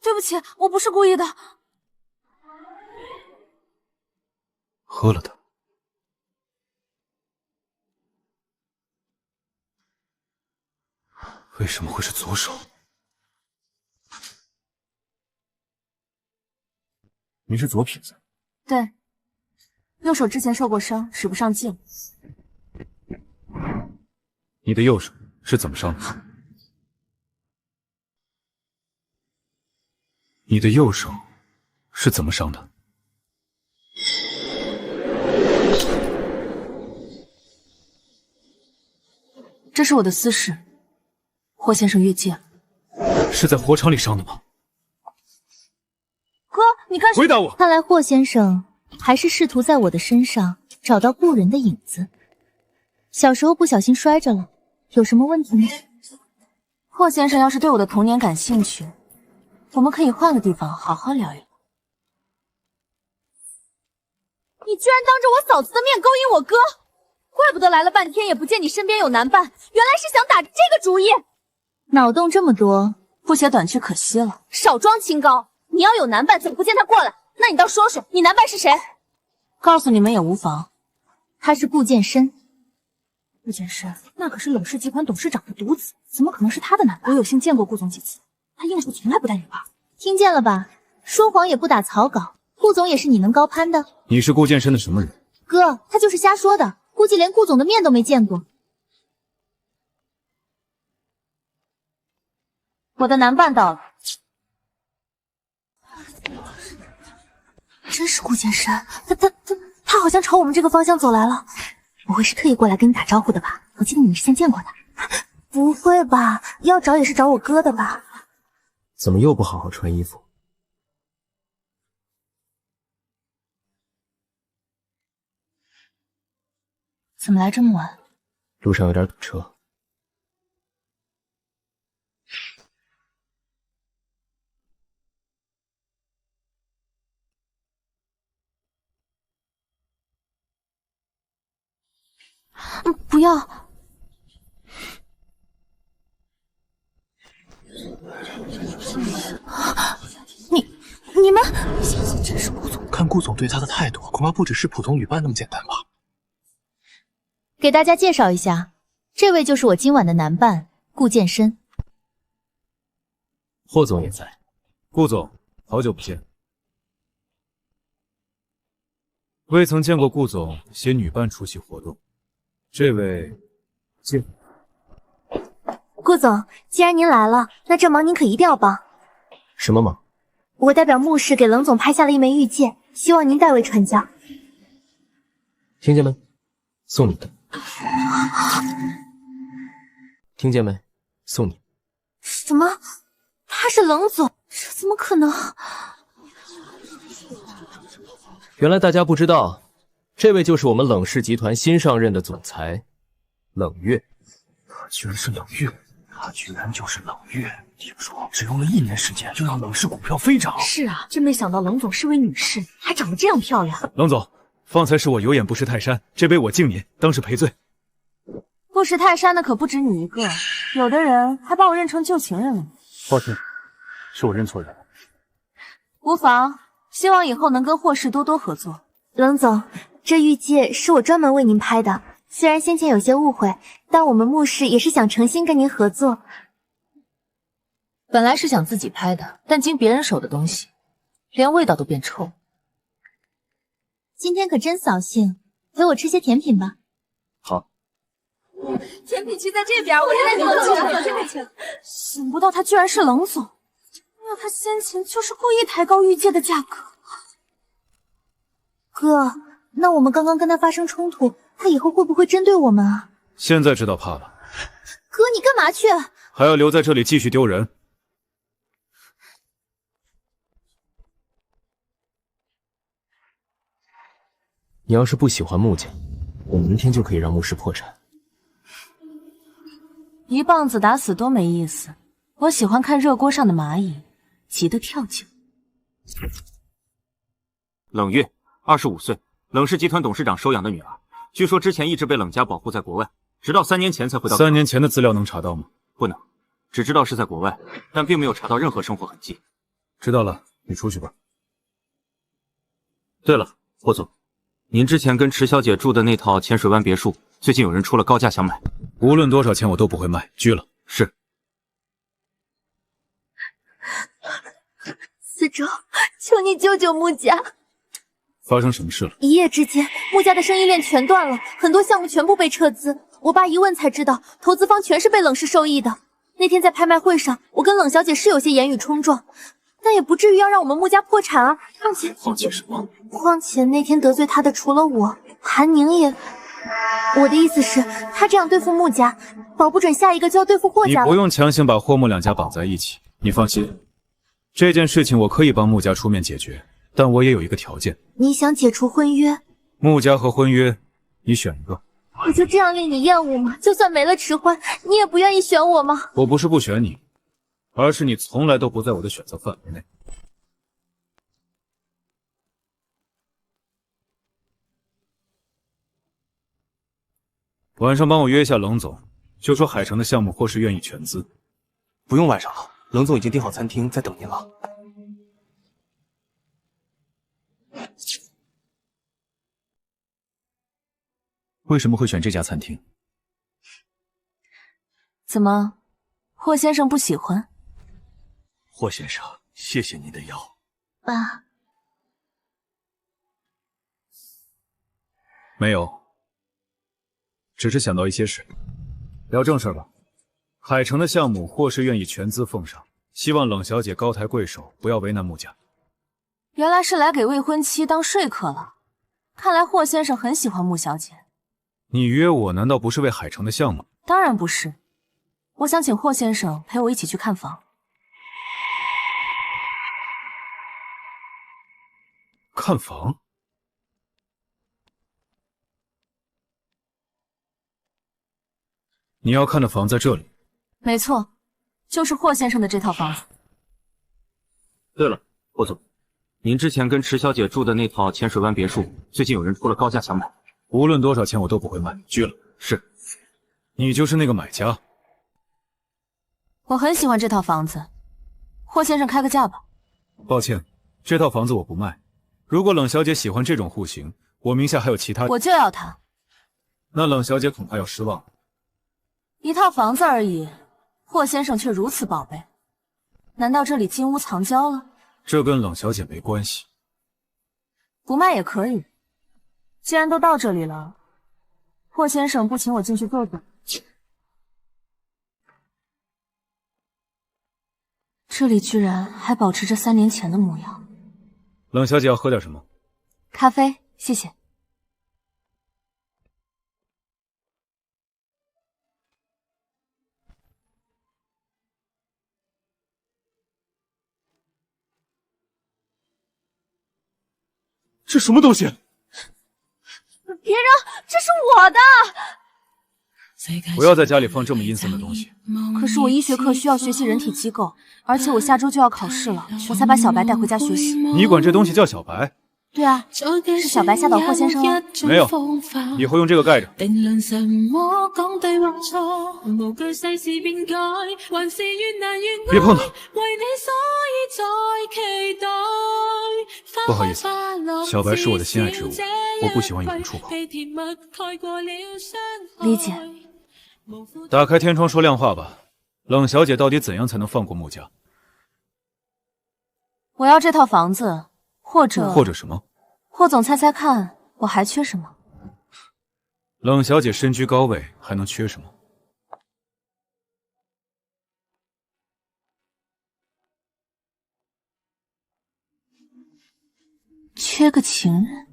S5: 对不起，我不是故意的。
S2: 喝了的。为什么会是左手？
S9: 你是左撇子？
S5: 对，右手之前受过伤，使不上劲。
S2: 你的右手是怎么伤的？你的右手是怎么伤的？
S5: 这是我的私事，霍先生越界。
S2: 是在火场里伤的吗？
S5: 哥，你看，
S2: 回答我！
S1: 看来霍先生还是试图在我的身上找到故人的影子。小时候不小心摔着了，有什么问题吗？
S5: 霍先生要是对我的童年感兴趣，我们可以换个地方好好聊一聊。你居然当着我嫂子的面勾引我哥，怪不得来了半天也不见你身边有男伴，原来是想打着这个主意。
S1: 脑洞这么多，
S5: 不写短剧可惜了。少装清高，你要有男伴怎么不见他过来？那你倒说说，你男伴是谁？告诉你们也无妨，
S1: 他是顾剑深。
S5: 顾剑深那可是冷氏集团董事长的独子，怎么可能是他的男伴？我有幸见过顾总几次，他应酬从来不带女伴。
S1: 听见了吧？说谎也不打草稿，顾总也是你能高攀的。
S2: 你是顾剑深的什么人？
S1: 哥，他就是瞎说的，估计连顾总的面都没见过。
S5: 我的男伴到了。真是顾剑深，他好像朝我们这个方向走来了。
S1: 不会是特意过来跟你打招呼的吧？我记得你是先见过的。
S5: 不会吧？要找也是找我哥的吧？
S11: 怎么又不好好穿衣服？
S1: 怎么来这么晚？
S11: 路上有点堵车。
S5: 不要！你们，
S8: 真是顾总，看顾总对他的态度，恐怕不只是普通女伴那么简单吧？
S1: 给大家介绍一下，这位就是我今晚的男伴顾剑深。
S11: 霍总也在。
S2: 顾总，好久不见。未曾见过顾总携女伴出席活动。这位，见。
S5: 顾总，既然您来了，那这忙您可一定要帮。
S11: 什么忙？
S5: 我代表穆氏给冷总拍下了一枚玉戒，希望您代为传教。
S11: 听见没？送你的。听见没？送你。
S5: 什么？他是冷总？这怎么可能？
S11: 原来大家不知道，这位就是我们冷氏集团新上任的总裁，冷月。
S8: 他居然是冷月，他居然就是冷月。听说只用了1年时间，就让冷氏股票飞涨。
S5: 是啊，真没想到冷总是位女士，还长得这样漂亮。
S2: 冷总，方才是我有眼不识泰山，这杯我敬您，当是赔罪。
S5: 不识泰山的可不止你一个，有的人还把我认成旧情人了。
S2: 抱歉，是我认错人了。
S5: 无妨，希望以后能跟霍氏多多合作。冷总，这玉戒是我专门为您拍的，虽然先前有些误会，但我们穆氏也是想诚心跟您合作。
S1: 本来是想自己拍的，但经别人手的东西，连味道都变臭。今天可真扫兴，陪我吃些甜品吧。
S11: 好。
S5: 甜品区在这边，我带你们去。想不到他居然是冷总，那他先前就是故意抬高玉戒的价格。哥，那我们刚刚跟他发生冲突，他以后会不会针对我们啊？
S2: 现在知道怕了。
S1: 哥，你干嘛去？
S2: 还要留在这里继续丢人？
S11: 你要是不喜欢穆家，我明天就可以让穆氏破产。
S5: 一棒子打死多没意思，我喜欢看热锅上的蚂蚁急得跳脚。
S6: 冷月，25岁，冷氏集团董事长收养的女儿，据说之前一直被冷家保护在国外，直到3年前才回到。
S2: 3年前的资料能查到吗？
S6: 不能，只知道是在国外，但并没有查到任何生活痕迹。
S2: 知道了，你出去吧。
S6: 对了，霍总，您之前跟池小姐住的那套浅水湾别墅，最近有人出了高价想买，
S2: 无论多少钱我都不会卖，拘了。
S6: 是。
S12: 四周，求你救救穆家！
S2: 发生什么事了？
S12: 一夜之间，穆家的生意链全断了，很多项目全部被撤资。我爸一问才知道，投资方全是被冷氏受益的。那天在拍卖会上，我跟冷小姐是有些言语冲撞，但也不至于要让我们穆家破产啊。
S2: 况且什么？
S12: 况且那天得罪他的除了我，韩宁也……我的意思是，他这样对付穆家，保不准下一个就要对付霍家了。
S2: 你不用强行把霍穆两家绑在一起，你放心，这件事情我可以帮穆家出面解决，但我也有一个条件。
S12: 你想解除婚约？
S2: 穆家和婚约，你选一个。
S12: 我就这样令你厌恶吗？就算没了迟欢，你也不愿意选我吗？
S2: 我不是不选你，而是你从来都不在我的选择范围内。晚上帮我约一下冷总，就说海城的项目或是愿意全资。
S8: 不用晚上了，冷总已经订好餐厅在等您了。
S7: 为什么会选这家餐厅？
S5: 怎么，霍先生不喜欢？
S9: 霍先生，谢谢您的药。
S1: 爸，
S2: 没有，只是想到一些事。聊正事吧。海城的项目霍氏愿意全资奉上，希望冷小姐高抬贵手，不要为难穆家。
S5: 原来是来给未婚妻当说客了，看来霍先生很喜欢穆小姐。
S2: 你约我难道不是为海城的项目？
S5: 当然不是，我想请霍先生陪我一起去看房。
S2: 看房？你要看的房在这里？
S5: 没错，就是霍先生的这套房子。
S6: 对了，霍总，您之前跟池小姐住的那套浅水湾别墅，最近有人出了高价想买。
S2: 无论多少钱我都不会卖，拘了。
S6: 是，
S2: 你就是那个买家。
S5: 我很喜欢这套房子，霍先生开个价吧。
S2: 抱歉，这套房子我不卖。如果冷小姐喜欢这种户型，我名下还有其他。
S5: 我就要它。
S2: 那冷小姐恐怕要失望了。
S5: 一套房子而已，霍先生却如此宝贝，难道这里金屋藏娇了？
S2: 这跟冷小姐没关系。
S5: 不卖也可以。既然都到这里了，霍先生不请我进去坐坐？这里居然还保持着3年前的模样。
S2: 冷小姐要喝点什么？
S5: 咖啡，谢谢。
S8: 这什么东西？
S12: 别扔，这是我的！
S2: 不要在家里放这么阴森的东西。
S5: 可是我医学课需要学习人体机构，而且我下周就要考试了，我才把小白带回家学习。
S2: 你管这东西叫小白？
S5: 对啊，是小白吓倒霍先生了。
S2: 没有，以后用这个盖着。别碰它！不好意思，小白是我的心爱之物，我不喜欢有人触碰。
S5: 理解。
S2: 打开天窗说亮话吧，冷小姐到底怎样才能放过穆家？
S5: 我要这套房子，或者
S2: 什么？
S5: 霍总猜猜看，我还缺什么？
S2: 冷小姐身居高位，还能缺什么？
S5: 缺个情人。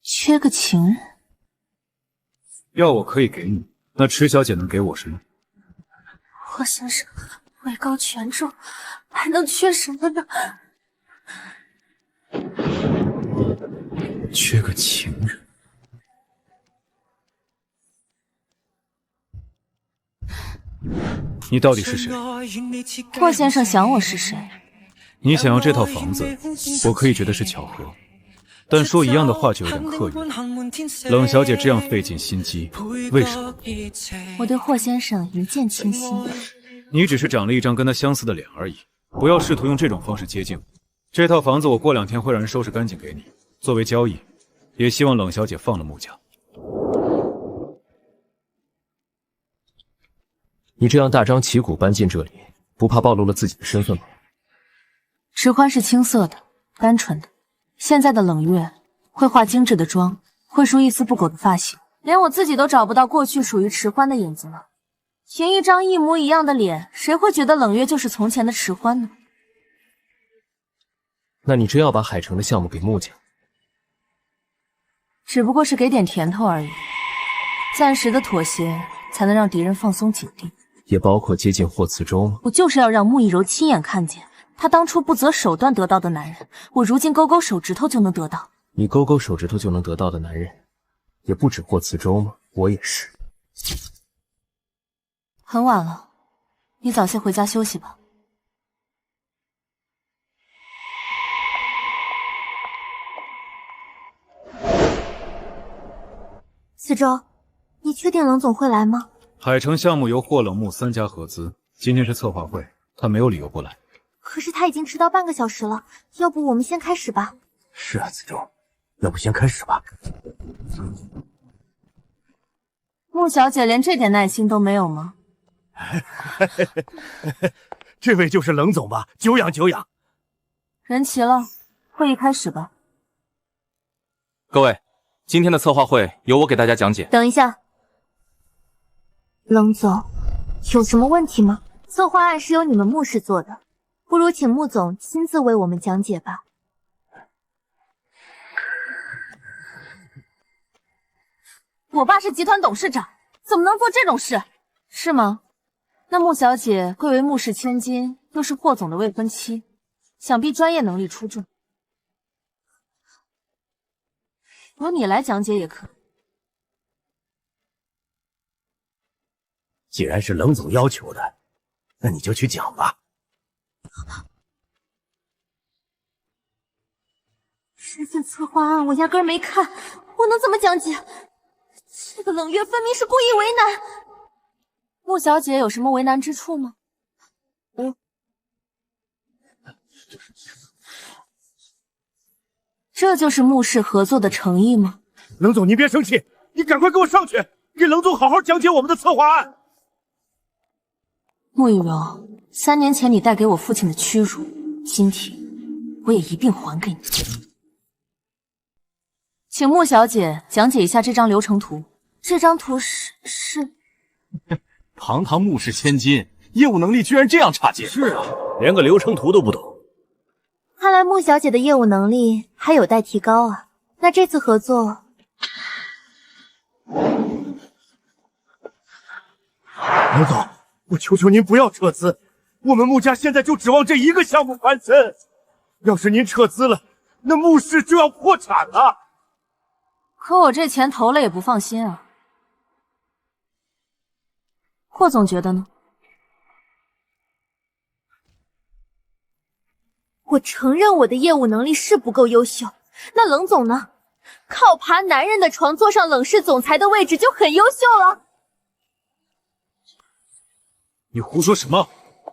S5: 缺个情人。
S2: 要我可以给你，那池小姐能给我什么？
S12: 霍先生位高权重，还能缺什么呢？
S2: 缺个情人。你到底是谁？
S5: 霍先生想我是谁？
S2: 你想要这套房子，我可以觉得是巧合，但说一样的话就有点刻意。冷小姐这样费尽心机，为什么？
S5: 我对霍先生一见倾心。
S2: 你只是长了一张跟他相似的脸而已，不要试图用这种方式接近我。这套房子我过2天会让人收拾干净给你，作为交易，也希望冷小姐放了穆家。
S11: 你这样大张旗鼓搬进这里，不怕暴露了自己的身份吗？
S5: 池欢是青涩的、单纯的，现在的冷月会化精致的妆，会梳一丝不苟的发型，连我自己都找不到过去属于池欢的影子了。凭一张一模一样的脸，谁会觉得冷月就是从前的池欢呢？
S11: 那你真要把海城的项目给穆家？
S5: 只不过是给点甜头而已，暂时的妥协才能让敌人放松警惕。
S11: 也包括接近霍慈州吗？
S5: 我就是要让穆易柔亲眼看见他当初不择手段得到的男人，我如今勾勾手指头就能得到。
S11: 你勾勾手指头就能得到的男人，也不止霍慈州吗？我也是。
S5: 很晚了，你早些回家休息吧。
S12: 四周，你确定冷总会来吗？
S2: 海城项目由霍冷穆3家合资，今天是策划会，他没有理由不来。
S12: 可是他已经迟到半个小时了，要不我们先开始吧？
S9: 是啊，子舟，要不先开始吧。
S5: 穆小姐连这点耐心都没有吗？
S9: 这位就是冷总吧？久仰久仰。
S5: 人齐了，会议开始吧。
S4: 各位，今天的策划会由我给大家讲解。
S12: 等一下，冷总，有什么问题吗？策划案是由你们穆氏做的，不如请穆总亲自为我们讲解吧。
S5: 我爸是集团董事长，怎么能做这种事？是吗？那穆小姐贵为穆氏千金，又是霍总的未婚妻，想必专业能力出众。由你来讲解也可以。
S9: 既然是冷总要求的，那你就去讲吧。
S12: 这份策划案我压根儿没看，我能怎么讲解？这个冷月分明是故意为难。
S5: 穆小姐有什么为难之处吗？这就是穆氏合作的诚意吗？
S9: 冷总，您别生气，你赶快给我上去，给冷总好好讲解我们的策划案。
S5: 穆雨柔，3年前你带给我父亲的屈辱，今天我也一并还给你。请穆小姐讲解一下这张流程图。
S12: 这张图是
S10: 堂堂穆氏千金，业务能力居然这样差劲。
S9: 是啊，连个流程图都不懂。
S12: 看来穆小姐的业务能力还有待提高啊。那这次合作，
S9: 冷总，我求求您不要撤资，我们穆家现在就指望这一个项目翻身。要是您撤资了，那穆氏就要破产了。
S5: 可我这钱投了也不放心啊。霍总觉得呢？
S12: 我承认我的业务能力是不够优秀，那冷总呢？靠爬男人的床坐上冷氏总裁的位置就很优秀了。
S2: 你胡说什么？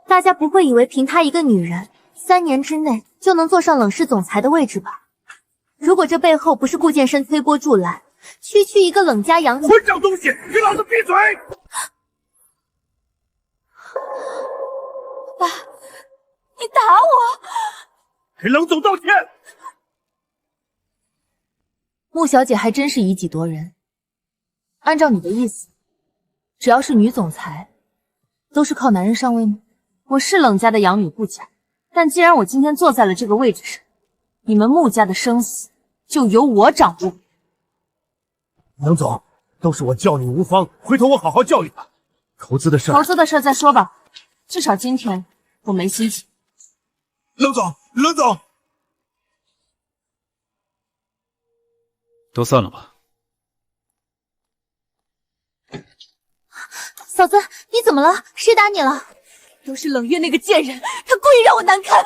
S12: 大家不会以为凭她一个女人，3年之内就能坐上冷氏总裁的位置吧？如果这背后不是顾剑深推波助澜，区区一个冷家养子，
S9: 混账东西，给老子闭嘴！
S12: 爸，你打我！
S9: 给冷总道歉！
S5: 穆小姐还真是以己夺人。按照你的意思，只要是女总裁，都是靠男人上位吗？我是冷家的养女不假，但既然我今天坐在了这个位置上，你们穆家的生死就由我掌握。
S9: 冷总，都是我教你无方，回头我好好教育他。投资的事
S5: 再说吧，至少今天我没心情。
S9: 冷总，冷总，
S2: 都散了吧。
S12: 嫂子，你怎么了？谁打你了？
S5: 都是冷月那个贱人，他故意让我难堪。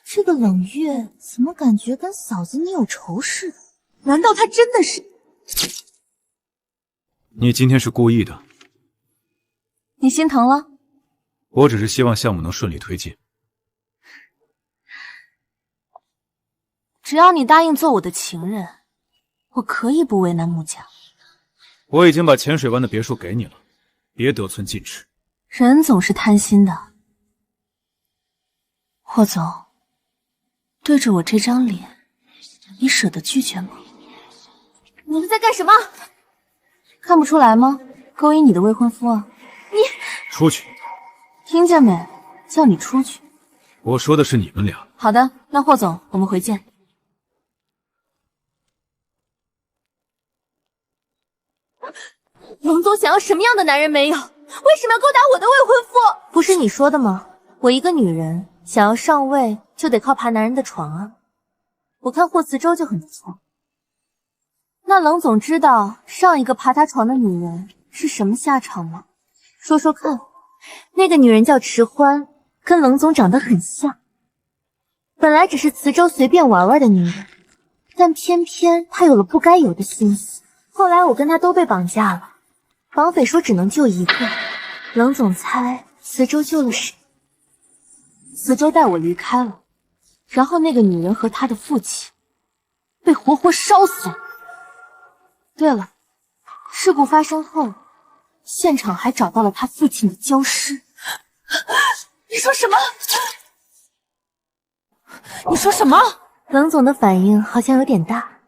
S1: 这个冷月怎么感觉跟嫂子你有仇似的？
S5: 难道他真的是？
S2: 你今天是故意的。
S5: 你心疼了？
S2: 我只是希望项目能顺利推进。
S5: 只要你答应做我的情人，我可以不为难穆家。
S2: 我已经把浅水湾的别墅给你了，别得寸进尺。
S5: 人总是贪心的。霍总，对着我这张脸，你舍得拒绝吗？
S12: 你们在干什么？
S5: 看不出来吗？勾引你的未婚夫啊！
S12: 你
S2: 出去！
S5: 听见没？叫你出去。
S2: 我说的是你们俩。
S5: 好的，那霍总，我们回见。
S12: 龙总想要什么样的男人没有？为什么要勾搭我的未婚夫？不是你说的吗？我一个女人想要上位，就得靠爬男人的床啊。我看霍慈舟就很不错。那冷总知道上一个爬他床的女人是什么下场吗？说说看。那个女人叫迟欢，跟冷总长得很像。本来只是慈舟随便玩玩的女人，但偏偏她有了不该有的心思。后来我跟她都被绑架了，绑匪说只能救一个。冷总猜慈舟救了谁？
S5: 慈舟带我离开了，然后那个女人和她的父亲被活活烧死了。对了，事故发生后，现场还找到了他父亲的焦尸。你说什么？你说什么？
S12: 冷总的反应好像有点大。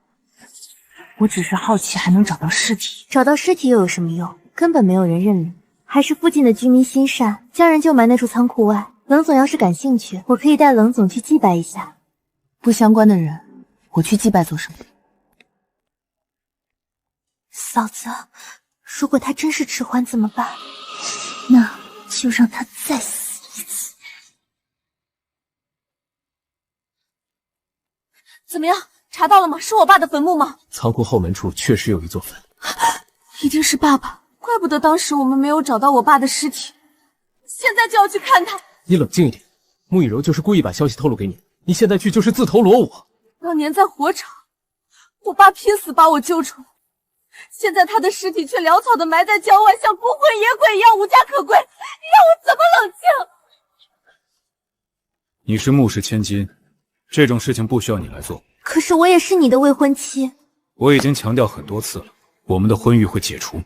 S5: 我只是好奇，还能找到尸体？
S12: 找到尸体又有什么用？根本没有人认领。还是附近的居民心善，将人就埋那处仓库外。冷总要是感兴趣，我可以带冷总去祭拜一下。
S5: 不相关的人，我去祭拜做什么？
S12: 嫂子，如果他真是迟欢怎么办？
S1: 那就让他再死一次。
S5: 怎么样？查到了吗？是我爸的坟墓吗？
S11: 仓库后门处确实有一座坟，
S5: 一定是爸爸。怪不得当时我们没有找到我爸的尸体，现在就要去看他。
S11: 你冷静一点，穆雨柔就是故意把消息透露给你，你现在去就是自投罗网。
S5: 当年在火场，我爸拼死把我救出来，现在他的尸体却潦草的埋在郊外，像孤魂野鬼一样无家可归，你让我怎么冷静？
S2: 你是穆氏千金，这种事情不需要你来做。
S12: 可是我也是你的未婚妻。
S2: 我已经强调很多次了，我们的婚育会解除。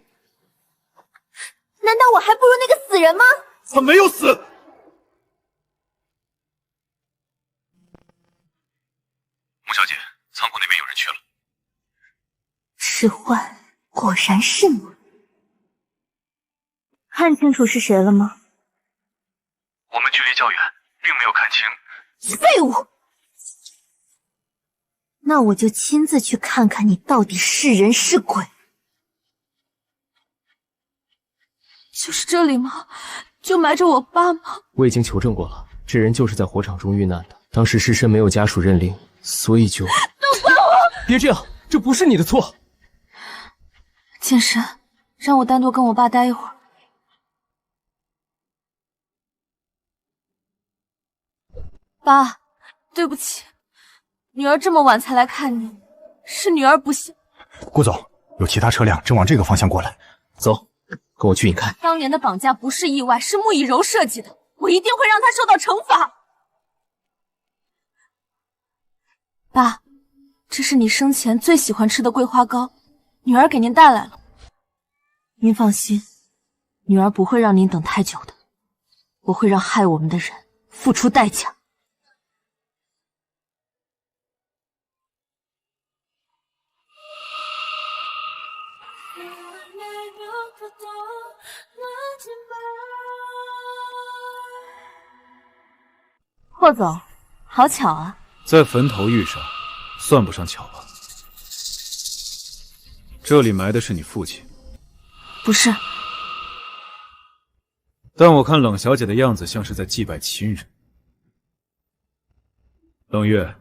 S12: 难道我还不如那个死人吗？
S9: 他没有死。
S4: 穆小姐，仓库那边有人去了。
S12: 迟欢果然是你，看清楚是谁了吗？
S4: 我们距离较远，并没有看清。
S12: 废物！那我就亲自去看看你到底是人是鬼。
S5: 就是这里吗？就埋着我爸吗？
S11: 我已经求证过了，这人就是在火场中遇难的，当时尸身没有家属认领，所以就……
S5: 都怪我！
S11: 别这样，这不是你的错。
S5: 剑神，让我单独跟我爸待一会儿。爸，对不起，女儿这么晚才来看你，是女儿不孝。
S13: 顾总，有其他车辆正往这个方向过来，
S11: 走，跟我去引开。
S5: 当年的绑架不是意外，是穆以柔设计的，我一定会让他受到惩罚。爸，这是你生前最喜欢吃的桂花糕，女儿给您带来了。您放心，女儿不会让您等太久的，我会让害我们的人付出代价。霍总，好巧啊，
S2: 在坟头遇上，算不上巧吧？这里埋的是你父亲？
S5: 不是，
S2: 但我看冷小姐的样子像是在祭拜亲人。冷月，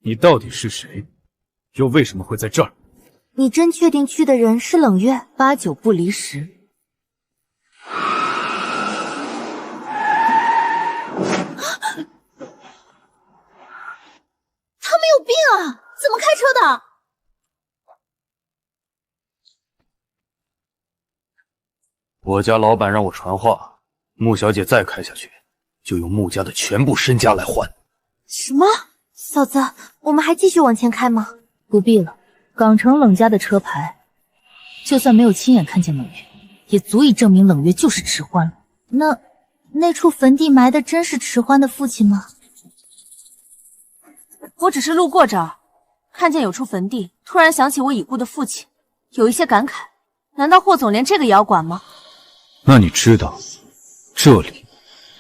S2: 你到底是谁？又为什么会在这儿？
S12: 你真确定去的人是冷月
S5: ？8、9不离10。
S12: 他们有病啊！怎么开车的？
S6: 我家老板让我传话，穆小姐再开下去，就用穆家的全部身家来换。
S12: 什么？嫂子，我们还继续往前开吗？
S1: 不必了，港城冷家的车牌，就算没有亲眼看见冷月，也足以证明冷月就是迟欢了。那处坟地埋的真是迟欢的父亲吗？
S5: 我只是路过这儿，看见有处坟地，突然想起我已故的父亲，有一些感慨。难道霍总连这个也要管吗？
S2: 那你知道这里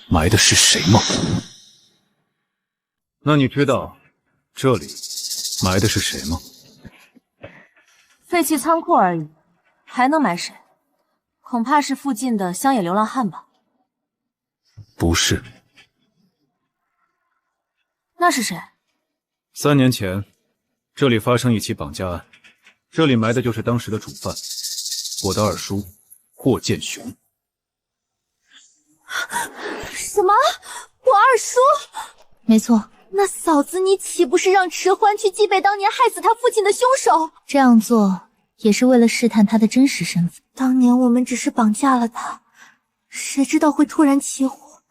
S2: 埋的是谁吗？那你知道这里埋的是谁吗？
S5: 废弃仓库而已，还能埋谁？恐怕是附近的乡野流浪汉吧。
S2: 不是。
S5: 那是谁
S2: ？3年前，这里发生一起绑架案，这里埋的就是当时的主犯，我的二叔霍建雄。
S12: 什么？我二叔？
S1: 没错。
S12: 那嫂子，你岂不是让迟欢去祭拜当年害死他父亲的凶手？
S1: 这样做也是为了试探他的真实身份。
S12: 当年我们只是绑架了他，谁知道会突然起火？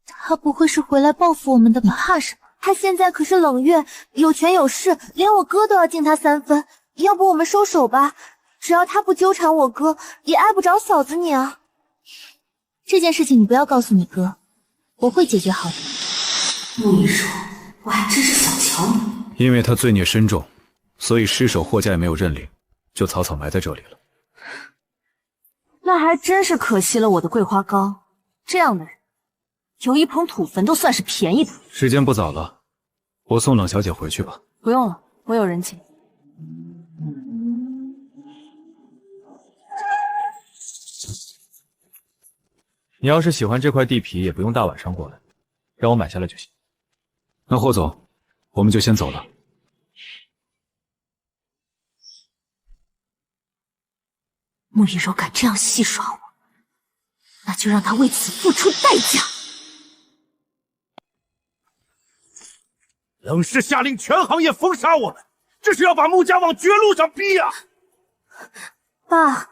S1: 他不会是回来报复我们的吧？怕什么？
S12: 他现在可是冷月，有权有势，连我哥都要敬他3分。要不我们收手吧？只要他不纠缠我哥，也碍不着嫂子你啊。
S1: 这件事情你不要告诉你哥，我会解决好的。
S5: 穆一说，我还真是小瞧你。
S2: 因为他罪孽深重，所以尸首霍家也没有认领，就草草埋在这里了。
S5: 那还真是可惜了我的桂花糕，这样的人，有一捧土坟都算是便宜的。
S2: 时间不早了，我送冷小姐回去吧。
S5: 不用了，我有人情。
S2: 你要是喜欢这块地皮，也不用大晚上过来，让我买下来就行。那霍总，我们就先走了。
S5: 穆一柔敢这样戏耍我，那就让他为此付出代价。
S9: 冷氏下令全行业封杀我们，这是要把穆家往绝路上逼啊！
S12: 爸，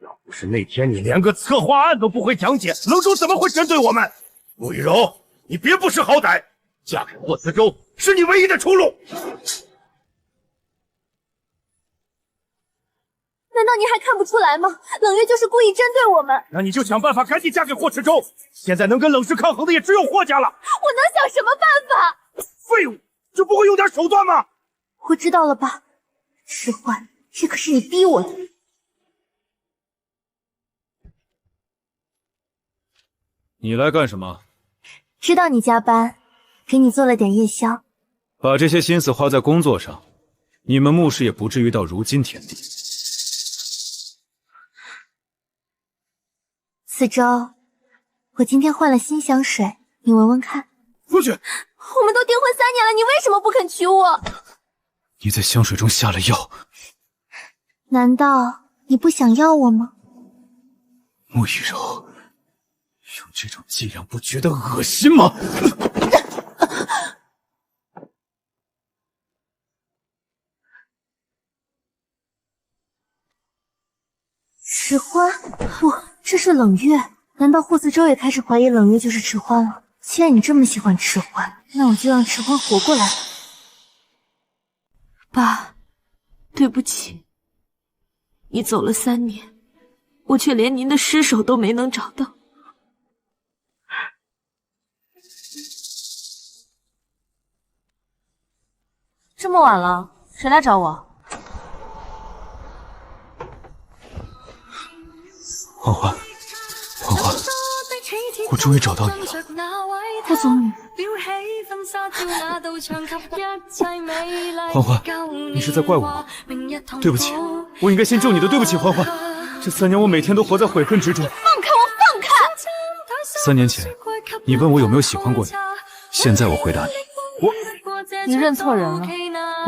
S9: 要不是那天你连个策划案都不会讲解，冷总怎么会针对我们？穆雨柔，你别不识好歹，嫁给霍思周是你唯一的出路。
S12: 难道你还看不出来吗？冷月就是故意针对我们。
S9: 那你就想办法赶紧嫁给霍池州，现在能跟冷氏抗衡的也只有霍家了。
S12: 我能想什么办法？
S9: 废物，就不会用点手段吗？
S12: 我知道了吧，迟欢，这可是你逼我的。
S2: 你来干什么？
S12: 知道你加班，给你做了点夜宵。
S2: 把这些心思花在工作上，你们穆氏也不至于到如今田地。
S12: 四周，我今天换了新香水，你闻闻看。
S9: 出去！
S12: 我们都订婚3年了，你为什么不肯娶我？
S2: 你在香水中下了药？
S12: 难道你不想要我吗？
S2: 穆雨柔，用这种伎俩不觉得恶心吗？
S12: 迟欢？不，这是冷月。难道霍思周也开始怀疑冷月就是迟欢了？既然你这么喜欢迟欢，那我就让迟欢活过来吧。
S5: 爸，对不起，你走了3年，我却连您的尸首都没能找到。这么晚了，谁来找我？
S2: 欢欢，欢欢，我终于找到你了。
S5: 霍总女。
S2: 欢欢，你是在怪我吗？对不起，我应该先救你的。对不起，欢欢，这3年我每天都活在悔恨之中。
S5: 放开我，放开
S2: ！3年前，你问我有没有喜欢过你，现在我回答你，
S5: 你认错人了。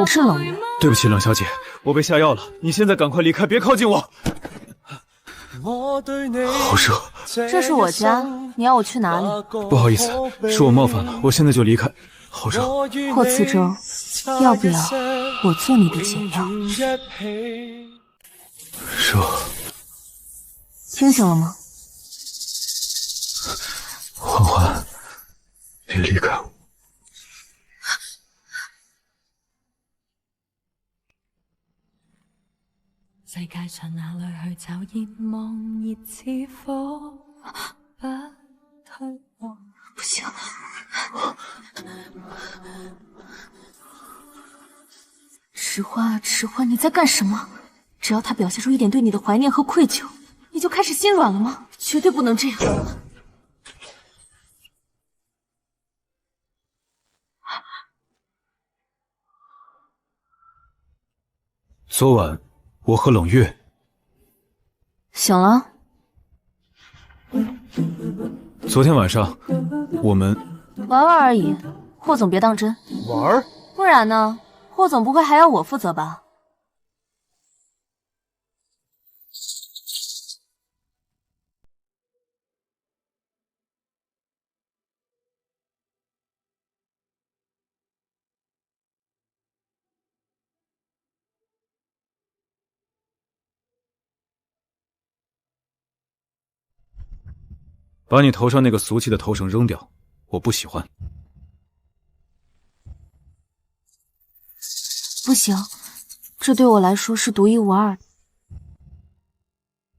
S5: 我是冷月。
S2: 对不起，冷小姐，我被下药了，你现在赶快离开，别靠近我。好热。
S5: 这是我家，你要我去哪里？
S2: 不好意思，是我冒犯了，我现在就离开。好热。
S5: 霍慈舟，要不要我做你的解药？
S2: 热。
S5: 清醒了吗？
S2: 欢欢，别离开我。
S14: 世界上哪里去找热望，热似火，不退往。
S5: 不行，迟欢啊，迟欢，你在干什么？只要他表现出一点对你的怀念和愧疚，你就开始心软了吗？绝对不能这样。
S2: 昨晚我和冷月
S5: 醒了。
S2: 昨天晚上我们
S5: 玩玩而已，霍总别当真。
S2: 玩？
S5: 不然呢？霍总不会还要我负责吧？
S2: 把你头上那个俗气的头绳扔掉，我不喜欢。
S5: 不行，这对我来说是独一无二的。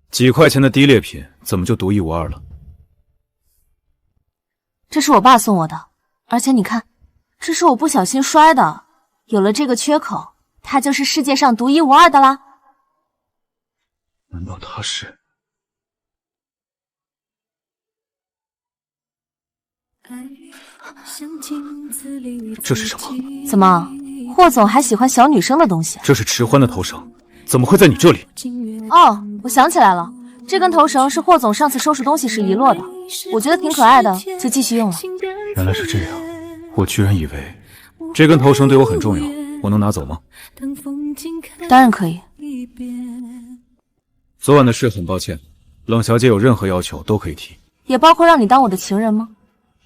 S2: 几块钱的低劣品怎么就独一无二了？
S5: 这是我爸送我的，而且你看，这是我不小心摔的，有了这个缺口，它就是世界上独一无二的啦。
S2: 难道他是？这是什么？
S5: 怎么，霍总还喜欢小女生的东西？
S2: 这是迟欢的头绳，怎么会在你这里？
S5: 哦，我想起来了，这根头绳是霍总上次收拾东西时遗落的，我觉得挺可爱的，就继续用了。
S2: 原来是这样，我居然以为这根头绳对我很重要，我能拿走吗？
S5: 当然可以。
S2: 昨晚的事很抱歉，冷小姐有任何要求都可以提，
S5: 也包括让你当我的情人吗？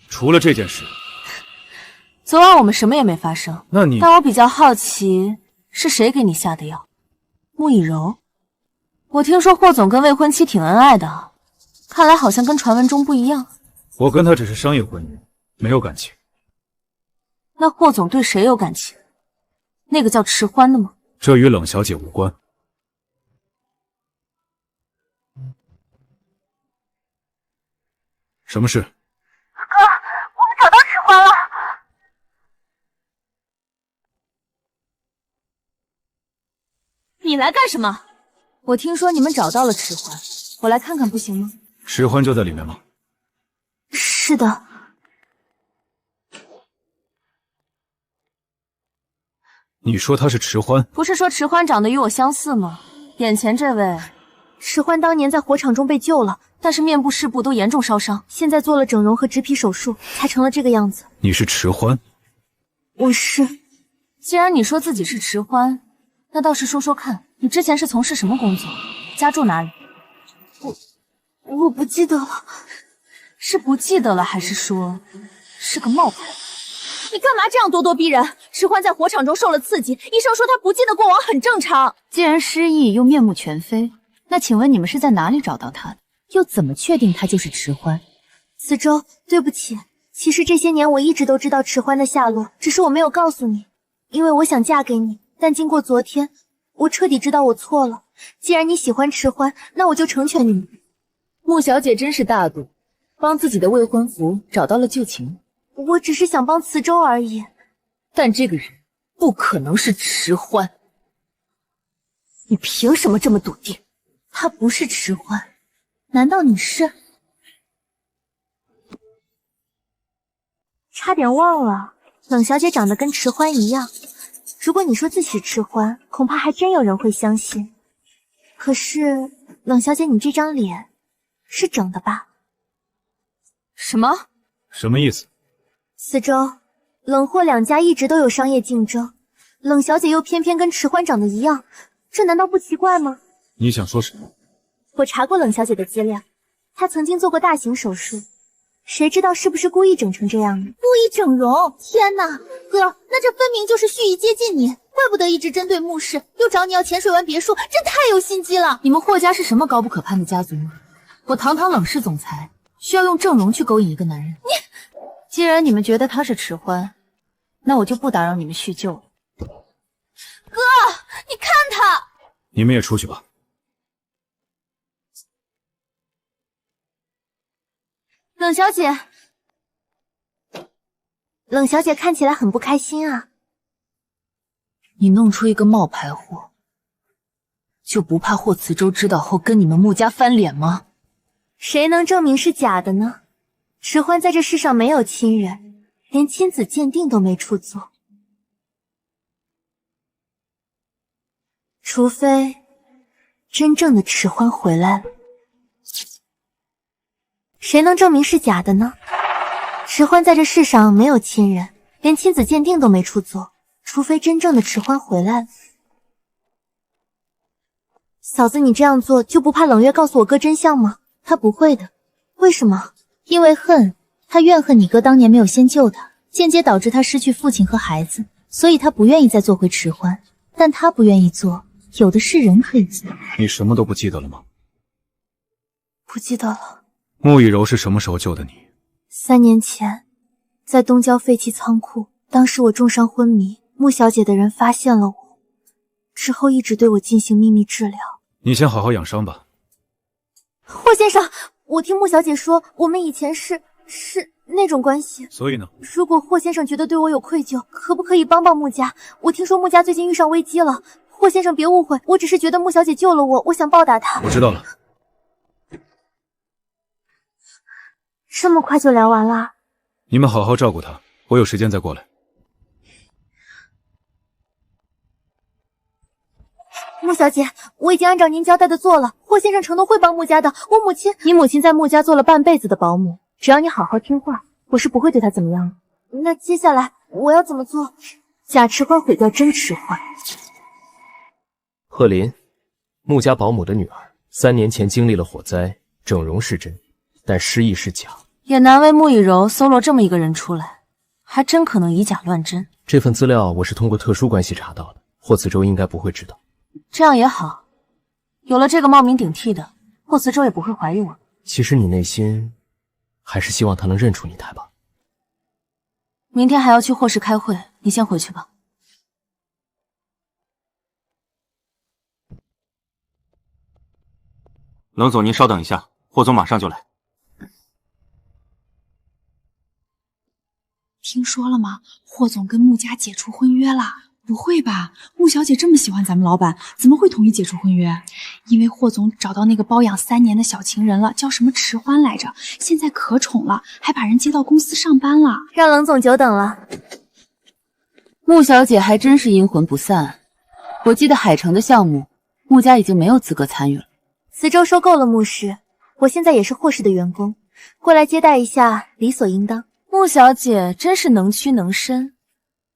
S2: 除了这件事。
S5: 昨晚我们什么也没发生，
S2: 那你……
S5: 但我比较好奇，是谁给你下的药？穆以柔？我听说霍总跟未婚妻挺恩爱的，看来好像跟传闻中不一样。
S2: 我跟他只是商业婚姻，没有感情。
S5: 那霍总对谁有感情？那个叫迟欢的吗？
S2: 这与冷小姐无关。什么事？
S12: 哥，我们找到迟欢了。
S5: 你来干什么？我听说你们找到了迟欢，我来看看不行吗？
S2: 迟欢就在里面吗？
S12: 是的。
S2: 你说他是迟欢？
S5: 不是说迟欢长得与我相似吗？眼前这位，
S12: 迟欢当年在火场中被救了，
S5: 但是面部、视部都严重烧伤，
S12: 现在做了整容和植皮手术，才成了这个样子。
S2: 你是迟欢？
S12: 我是。
S5: 既然你说自己是迟欢，那倒是说说看，你之前是从事什么工作？家住哪里？
S12: 我不记得了。
S5: 是不记得了，还是说是个冒牌？你干嘛这样咄咄逼人？迟欢在火场中受了刺激，医生说他不记得过往很正常。
S1: 既然失忆又面目全非，那请问你们是在哪里找到他的？又怎么确定他就是迟欢？
S12: 子舟，对不起，其实这些年我一直都知道迟欢的下落，只是我没有告诉你，因为我想嫁给你。但经过昨天，我彻底知道我错了。既然你喜欢迟欢，那我就成全你。
S1: 穆小姐真是大度，帮自己的未婚夫找到了旧情。
S12: 我只是想帮慈舟而已。
S1: 但这个人不可能是迟欢。你凭什么这么笃定？
S12: 他不是迟欢，难道你是？差点忘了，冷小姐长得跟迟欢一样。如果你说自己是迟欢，恐怕还真有人会相信。可是，冷小姐，你这张脸是整的吧？
S5: 什么？
S2: 什么意思？
S12: 四周，冷霍两家一直都有商业竞争。冷小姐又偏偏跟迟欢长得一样，这难道不奇怪吗？
S2: 你想说什么？
S12: 我查过冷小姐的资料，她曾经做过大型手术，谁知道是不是故意整成这样呢？
S1: 故意整容？天哪，哥，那这分明就是蓄意接近你，怪不得一直针对穆氏，又找你要潜水湾别墅，这太有心机了。
S5: 你们霍家是什么高不可攀的家族吗？我堂堂冷氏总裁，需要用整容去勾引一个男人？既然你们觉得他是迟欢，那我就不打扰你们叙旧了。
S1: 哥，你看他。
S2: 你们也出去吧。
S12: 冷小姐，冷小姐看起来很不开心啊。
S5: 你弄出一个冒牌货，就不怕霍慈州知道后跟你们穆家翻脸吗？
S12: 谁能证明是假的呢？迟欢在这世上没有亲人，连亲子鉴定都没处做，除非真正的迟欢回来了。谁能证明是假的呢？迟欢在这世上没有亲人，连亲子鉴定都没处做，除非真正的迟欢回来了。嫂子，你这样做就不怕冷月告诉我哥真相吗？
S1: 他不会的。
S12: 为什么？
S1: 因为恨，他怨恨你哥当年没有先救他，间接导致他失去父亲和孩子，所以他不愿意再做回迟欢。但他不愿意做，有的是人可以做。
S2: 你什么都不记得了吗？
S12: 不记得了。
S2: 穆以柔是什么时候救的你
S12: ？3年前，在东郊废弃仓库，当时我重伤昏迷，穆小姐的人发现了我，之后一直对我进行秘密治疗。
S2: 你先好好养伤吧。
S12: 霍先生，我听穆小姐说，我们以前是那种关系。
S2: 所以呢？
S12: 如果霍先生觉得对我有愧疚，可不可以帮帮穆家？我听说穆家最近遇上危机了，霍先生别误会，我只是觉得穆小姐救了我，我想报答她。
S2: 我知道了。
S12: 这么快就聊完了？
S2: 你们好好照顾她，我有时间再过来。
S12: 穆小姐，我已经按照您交代的做了，霍先生承诺会帮穆家的。我母亲，
S5: 你母亲在穆家做了半辈子的保姆，只要你好好听话，我是不会对她怎么样的。
S12: 那接下来我要怎么做？
S5: 假迟欢毁掉真迟欢。
S11: 贺林，穆家保姆的女儿，3年前经历了火灾，整容是真，但失忆是假。
S5: 也难为穆以柔搜罗这么一个人出来，还真可能以假乱真。
S11: 这份资料我是通过特殊关系查到的，霍慈州应该不会知道。
S5: 这样也好，有了这个冒名顶替的，霍慈州也不会怀疑我。
S11: 其实你内心还是希望他能认出你来吧。
S5: 明天还要去霍氏开会，你先回去吧。
S6: 冷总，您稍等一下，霍总马上就来。
S15: 听说了吗？霍总跟穆家解除婚约了。不会吧，穆小姐这么喜欢咱们老板，怎么会同意解除婚约？因为霍总找到那个包养3年的小情人了，叫什么迟欢来着，现在可宠了，还把人接到公司上班了。
S12: 让冷总久等了。
S5: 穆小姐还真是阴魂不散。我记得海城的项目，穆家已经没有资格参与了。
S12: 磁州收购了穆氏，我现在也是霍氏的员工，过来接待一下，理所应当。
S5: 穆小姐真是能屈能伸，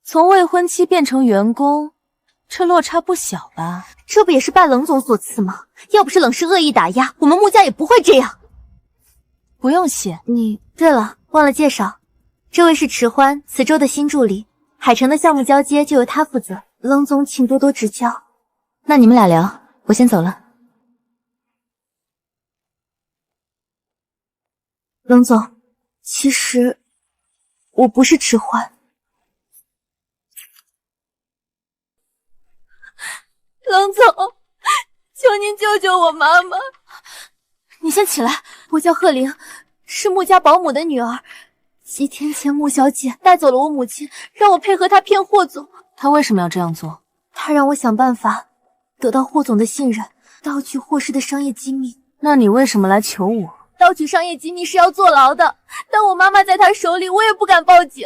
S5: 从未婚妻变成员工，这落差不小吧？
S12: 这不也是拜冷总所赐吗？要不是冷氏恶意打压，我们穆家也不会这样。
S5: 不用谢。
S12: 对了，忘了介绍，这位是迟欢，磁州的新助理，海城的项目交接就由他负责，冷总请多多指教。
S5: 那你们俩聊，我先走了。
S12: 冷总，其实我不是迟欢。
S1: 冷总，求您救救我妈妈！
S12: 你先起来，我叫贺玲，是穆家保姆的女儿。几天前穆小姐带走了我母亲，让我配合她骗霍总。
S5: 她为什么要这样做？
S12: 她让我想办法得到霍总的信任，盗取霍氏的商业机密。
S5: 那你为什么来求我？
S12: 盗取商业机密是要坐牢的，但我妈妈在他手里，我也不敢报警。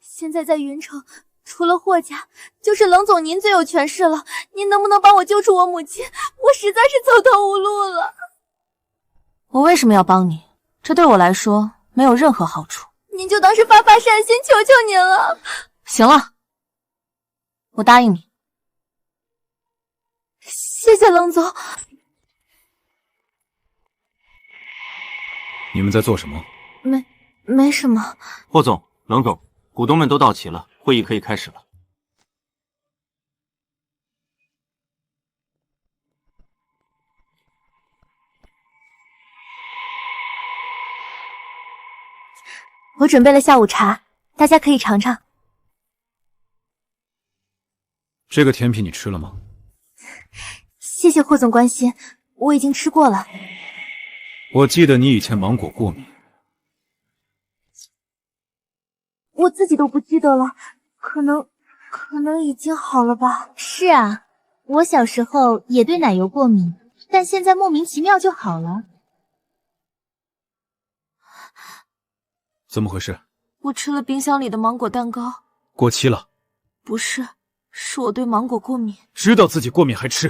S12: 现在在云城，除了霍家，就是冷总您最有权势了。您能不能帮我救出我母亲？我实在是走投无路了。
S5: 我为什么要帮你？这对我来说没有任何好处。
S12: 您就当是发善心，求求您了。
S5: 行了，我答应你。
S12: 谢谢冷总。
S2: 你们在做什么？
S12: 没什么。
S6: 霍总、冷总，股东们都到齐了，会议可以开始了。
S12: 我准备了下午茶，大家可以尝尝。
S2: 这个甜品你吃了吗？
S12: 谢谢霍总关心，我已经吃过了。
S2: 我记得你以前芒果过敏。
S12: 我自己都不记得了，可能已经好了吧。
S1: 是啊，我小时候也对奶油过敏，但现在莫名其妙就好了。
S2: 怎么回事？
S5: 我吃了冰箱里的芒果蛋糕，
S2: 过期了。
S5: 不是，是我对芒果过敏。
S2: 知道自己过敏还吃？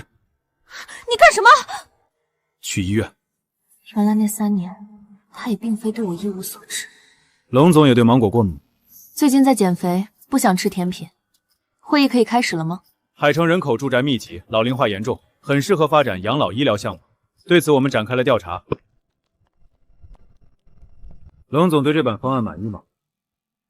S5: 你干什么？
S2: 去医院。
S5: 原来那3年，他也并非对我一无所知。
S2: 冷总也对芒果过敏。
S5: 最近在减肥，不想吃甜品。会议可以开始了吗？
S2: 海城人口住宅密集，老龄化严重，很适合发展养老医疗项目。对此，我们展开了调查。冷总对这版方案满意吗？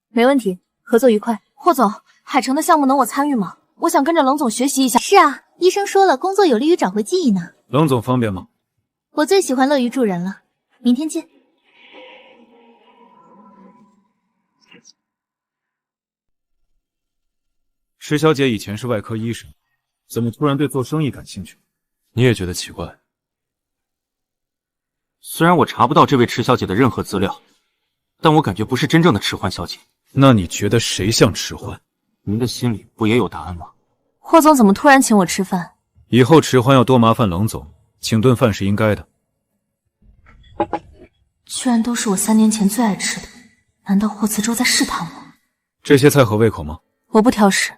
S12: 没问题，合作愉快。
S5: 霍总，海城的项目能我参与吗？我想跟着冷总学习一下。
S1: 是啊，医生说了，工作有利于找回记忆呢。
S2: 冷总方便吗？
S1: 我最喜欢乐于助人了。明天见。
S2: 池小姐以前是外科医生，怎么突然对做生意感兴趣？你也觉得奇怪？
S6: 虽然我查不到这位池小姐的任何资料，但我感觉不是真正的池欢小姐。
S2: 那你觉得谁像池欢？
S6: 您的心里不也有答案吗？
S5: 霍总怎么突然请我吃饭？
S2: 以后池欢要多麻烦冷总，请顿饭是应该的。
S5: 居然都是我3年前最爱吃的，难道霍慈洲在试探我？
S2: 这些菜合胃口吗？
S5: 我不挑食，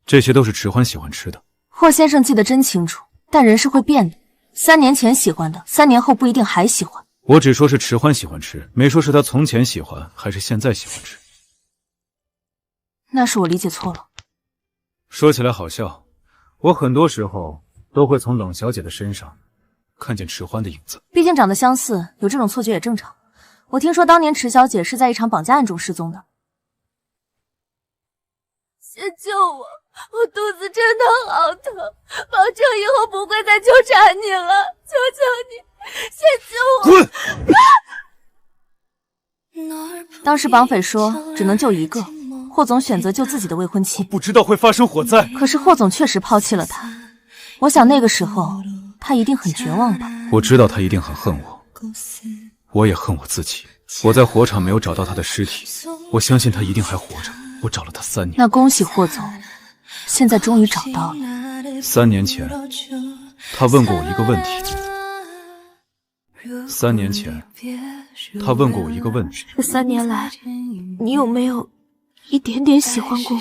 S2: 这些都是池欢喜欢吃的。
S5: 霍先生记得真清楚，但人是会变的。3年前喜欢的，3年后不一定还喜欢。
S2: 我只说是池欢喜欢吃，没说是他从前喜欢还是现在喜欢吃。
S5: 那是我理解错了。
S2: 说起来好笑，我很多时候都会从冷小姐的身上看见池欢的影子。
S5: 毕竟长得相似，有这种错觉也正常。我听说当年池小姐是在一场绑架案中失踪的。
S12: 先救我！我肚子真的好疼，保证以后不会再纠缠你了，求求你，先救我！
S5: 当时绑匪说只能救一个，霍总选择救自己的未婚妻。
S2: 不知道会发生火灾。
S5: 可是霍总确实抛弃了他，我想那个时候他一定很绝望吧。
S2: 我知道他一定很恨我，我也恨我自己。我在火场没有找到他的尸体，我相信他一定还活着。我找了他3年。
S5: 那恭喜霍总，现在终于找到了。
S2: 3年前，他问过我一个问题。3年前，他问过我一个问题。
S12: 这3年来，你有没有一点点喜欢过我？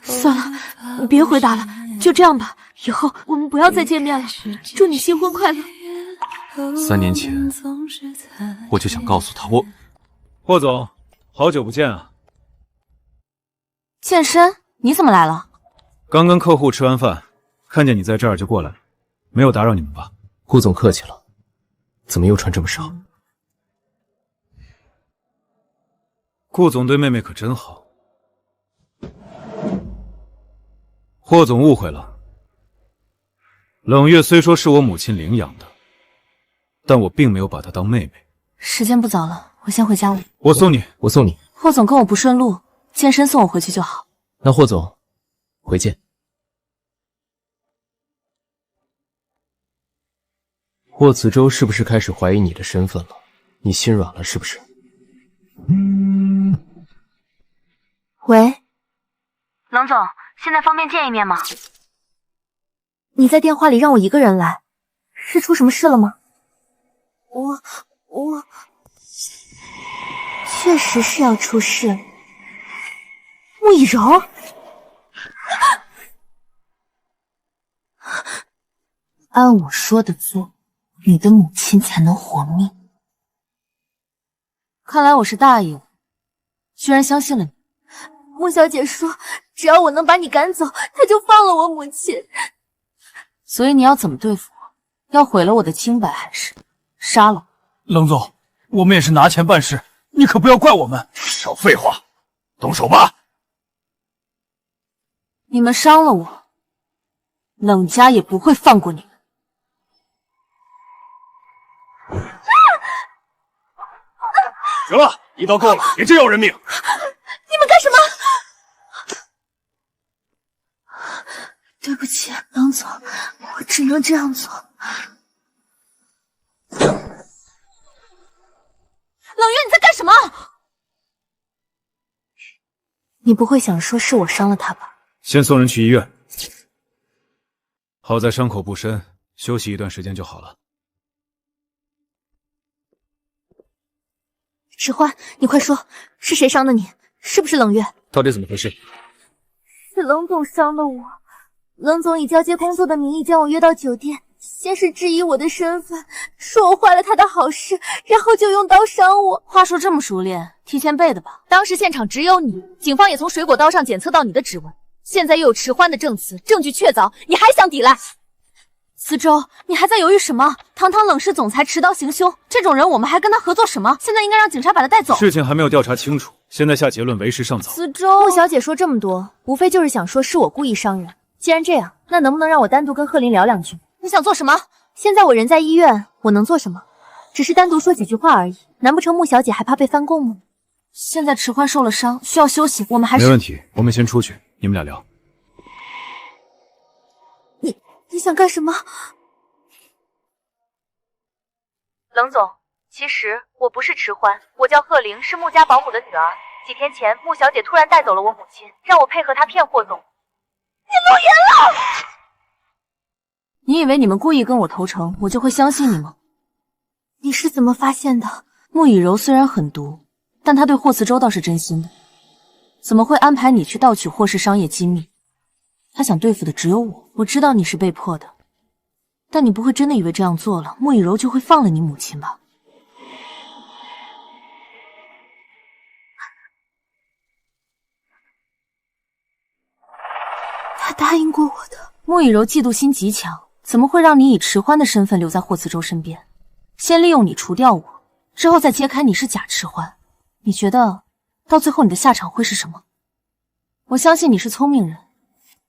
S12: 算了，你别回答了，就这样吧。以后我们不要再见面了。祝你新婚快乐。
S4: 3年前，我就想告诉他，
S2: 霍总，好久不见啊！
S5: 健身，你怎么来了？
S2: 刚跟客户吃完饭，看见你在这儿就过来了，没有打扰你们吧？
S11: 顾总客气了，怎么又穿这么少？
S2: 顾总对妹妹可真好。霍总误会了，冷月虽说是我母亲领养的。 但我并没有把她当妹妹。
S5: 时间不早了，我先回家了。
S2: 我送你，
S11: 我送你。
S5: 霍总跟我不顺路，健身送我回去就好。
S11: 那霍总，回见。霍子洲是不是开始怀疑你的身份了？你心软了是不是？
S12: 喂，
S3: 冷总，现在方便见一面吗？
S12: 你在电话里让我一个人来，是出什么事了吗？ 我确实是要出事。穆以柔，
S1: 按我说的做，你的母亲才能活命。
S5: 看来我是大意了，居然相信了你。
S12: 穆小姐说，只要我能把你赶走，她就放了我母亲。
S5: 所以你要怎么对付我？要毁了我的清白，还是杀了我？
S8: 冷总，我们也是拿钱办事，你可不要怪我们。
S9: 少废话，动手吧！
S5: 你们伤了我，冷家也不会放过你们。
S9: 行了，一刀够了，别真要人命！
S12: 你们干什么？对不起，冷总，我只能这样做。冷月，你在干什么？
S3: 你不会想说是我伤了他吧？
S2: 先送人去医院，好在伤口不深，休息一段时间就好了。
S3: 迟欢，你快说，是谁伤的你？是不是冷月？
S11: 到底怎么回事？
S12: 是冷总伤了我。冷总以交接工作的名义将我约到酒店，先是质疑我的身份，说我坏了他的好事，然后就用刀伤我。
S5: 话术这么熟练，提前背的吧？当时现场只有你，警方也从水果刀上检测到你的指纹，现在又有迟欢的证词，证据确凿，你还想抵赖？思周，你还在犹豫什么？堂堂冷氏总裁持刀行凶，这种人我们还跟他合作什么？现在应该让警察把他带走。
S2: 事情还没有调查清楚，现在下结论为时尚早。
S3: 思周，穆小姐说这么多，无非就是想说是我故意伤人。既然这样，那能不能让我单独跟贺林聊两句？
S5: 你想做什么？
S3: 现在我人在医院，我能做什么？只是单独说几句话而已。难不成穆小姐还怕被翻供吗？
S5: 现在迟欢受了伤，需要休息，我们还是……
S2: 没问题，我们先出去，你们俩聊。
S12: 你想干什么？
S3: 冷总，其实我不是迟欢，我叫贺玲，是穆家保姆的女儿。几天前，穆小姐突然带走了我母亲，让我配合她骗霍总。
S12: 你露颜了！
S5: 你以为你们故意跟我投诚，我就会相信你吗？
S12: 你是怎么发现的？
S5: 穆以柔虽然狠毒，但他对霍慈洲倒是真心的。怎么会安排你去盗取霍氏商业机密？他想对付的只有我。我知道你是被迫的，但你不会真的以为这样做了，穆以柔就会放了你母亲吧？
S12: 他答应过我的。
S5: 穆以柔嫉妒心极强，怎么会让你以迟欢的身份留在霍慈洲身边？先利用你除掉我，之后再揭开你是假迟欢。你觉得到最后你的下场会是什么？我相信你是聪明人，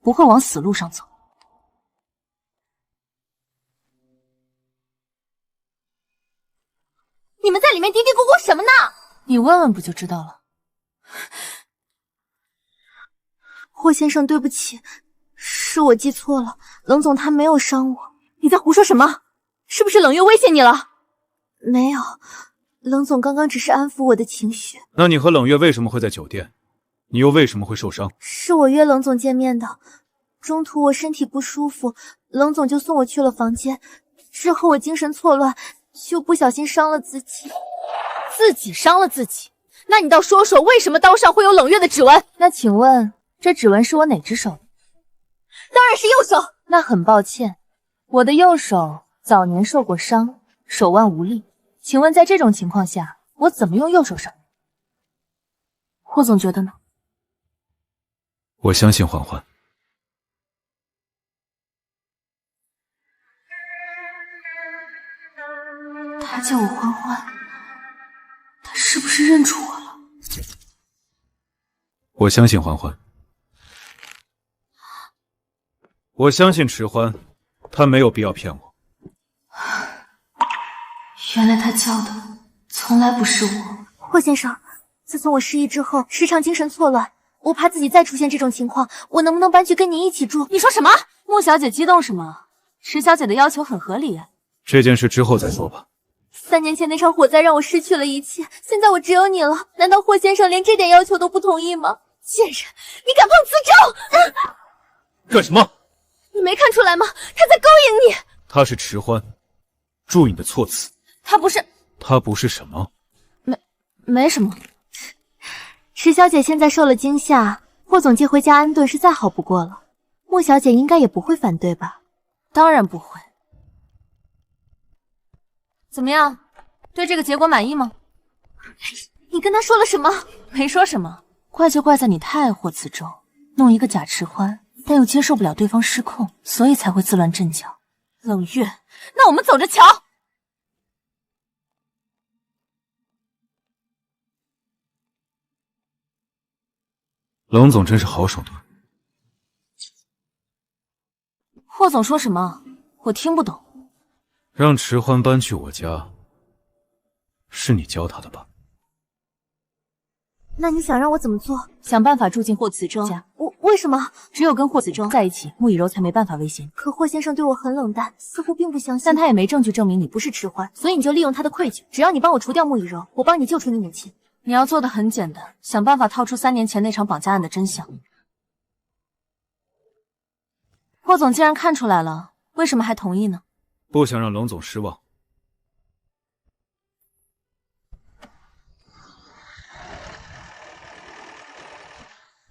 S5: 不会往死路上走。
S12: 你们在里面嘀嘀咕咕什么呢？
S5: 你问问不就知道了。
S12: 霍先生，对不起，是我记错了，冷总他没有伤我。你在胡说什么？是不是冷月威胁你了？没有，冷总刚刚只是安抚我的情绪。
S2: 那你和冷月为什么会在酒店？你又为什么会受伤？
S12: 是我约冷总见面的，中途我身体不舒服，冷总就送我去了房间，之后我精神错乱，就不小心伤了自己。
S5: 自己伤了自己？那你倒说说，为什么刀上会有冷月的指纹？
S3: 那请问这指纹是我哪只手？
S12: 当然是右手。
S3: 那很抱歉，我的右手早年受过伤，手腕无力。请问在这种情况下，我怎么用右手伤？
S5: 霍总觉得呢？
S2: 我相信欢欢。
S12: 他叫我欢欢，他是不是认出我了？
S2: 我相信欢欢。我相信迟欢，他没有必要骗我。
S12: 原来他叫的从来不是我。霍先生，自从我失忆之后，时常精神错乱，我怕自己再出现这种情况，我能不能搬去跟您一起住？
S5: 你说什么？穆小姐激动什么？迟小姐的要求很合理啊。
S2: 这件事之后再说吧。
S12: 3年前那场火灾让我失去了一切，现在我只有你了，难道霍先生连这点要求都不同意吗？贱人，你敢碰慈州！
S2: 干什么？
S12: 你没看出来吗？他在勾引你。
S2: 他是迟欢，注意你的措辞。
S5: 他不是。
S2: 他不是什么？
S5: 没什么。
S12: 迟小姐现在受了惊吓，霍总接回家安顿是再好不过了。穆小姐应该也不会反对吧？
S5: 当然不会。怎么样，对这个结果满意吗？
S12: 你跟他说了什么？
S5: 没说什么，怪就怪在你太爱霍子舟，弄一个假迟欢，但又接受不了对方失控，所以才会自乱阵脚。冷月，那我们走着瞧。
S2: 冷总真是好手段。
S5: 霍总说什么？我听不懂。
S2: 让迟欢搬去我家，是你教他的吧？
S12: 那你想让我怎么做？
S5: 想办法住进霍子舟家。
S12: 为什么？
S5: 只有跟霍子舟在一起，穆以柔才没办法威胁你。
S12: 可霍先生对我很冷淡，似乎并不相信。
S5: 但他也没证据证明你不是迟欢，
S12: 所以你就利用他的愧疚。只要你帮我除掉穆以柔，我帮你救出你母亲。
S5: 你要做的很简单，想办法套出3年前那场绑架案的真相。霍总既然看出来了，为什么还同意呢？
S2: 不想让冷总失望。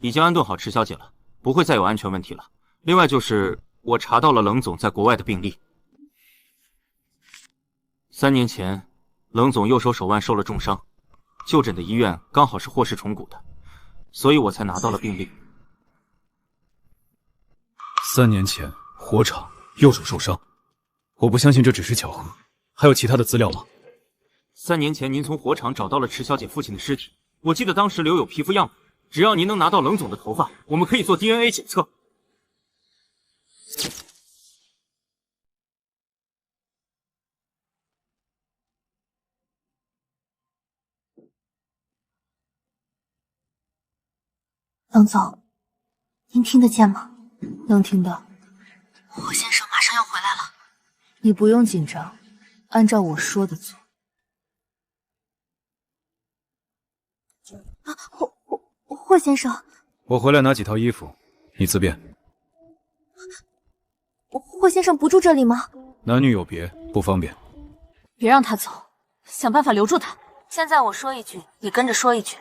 S6: 已经安顿好池小姐了，不会再有安全问题了。另外就是我查到了冷总在国外的病历。3年前，冷总右手手腕受了重伤，就诊的医院刚好是霍氏重谷的，所以我才拿到了病历。
S2: 3年前，火场右手受伤，我不相信这只是巧合。还有其他的资料吗
S6: ？3年前，您从火场找到了池小姐父亲的尸体，我记得当时留有皮肤样本。只要您能拿到冷总的头发，我们可以做 DNA 检测。
S12: 冷总，您听得见吗？
S5: 能听到。
S12: 霍先生马上要回来了。
S5: 你不用紧张，按照我说的做。
S12: 霍先生，
S2: 我回来拿几套衣服，你自便。
S12: 霍先生不住这里吗？
S2: 男女有别，不方便。
S5: 别让他走，想办法留住他。现在我说一句，你跟着说一句。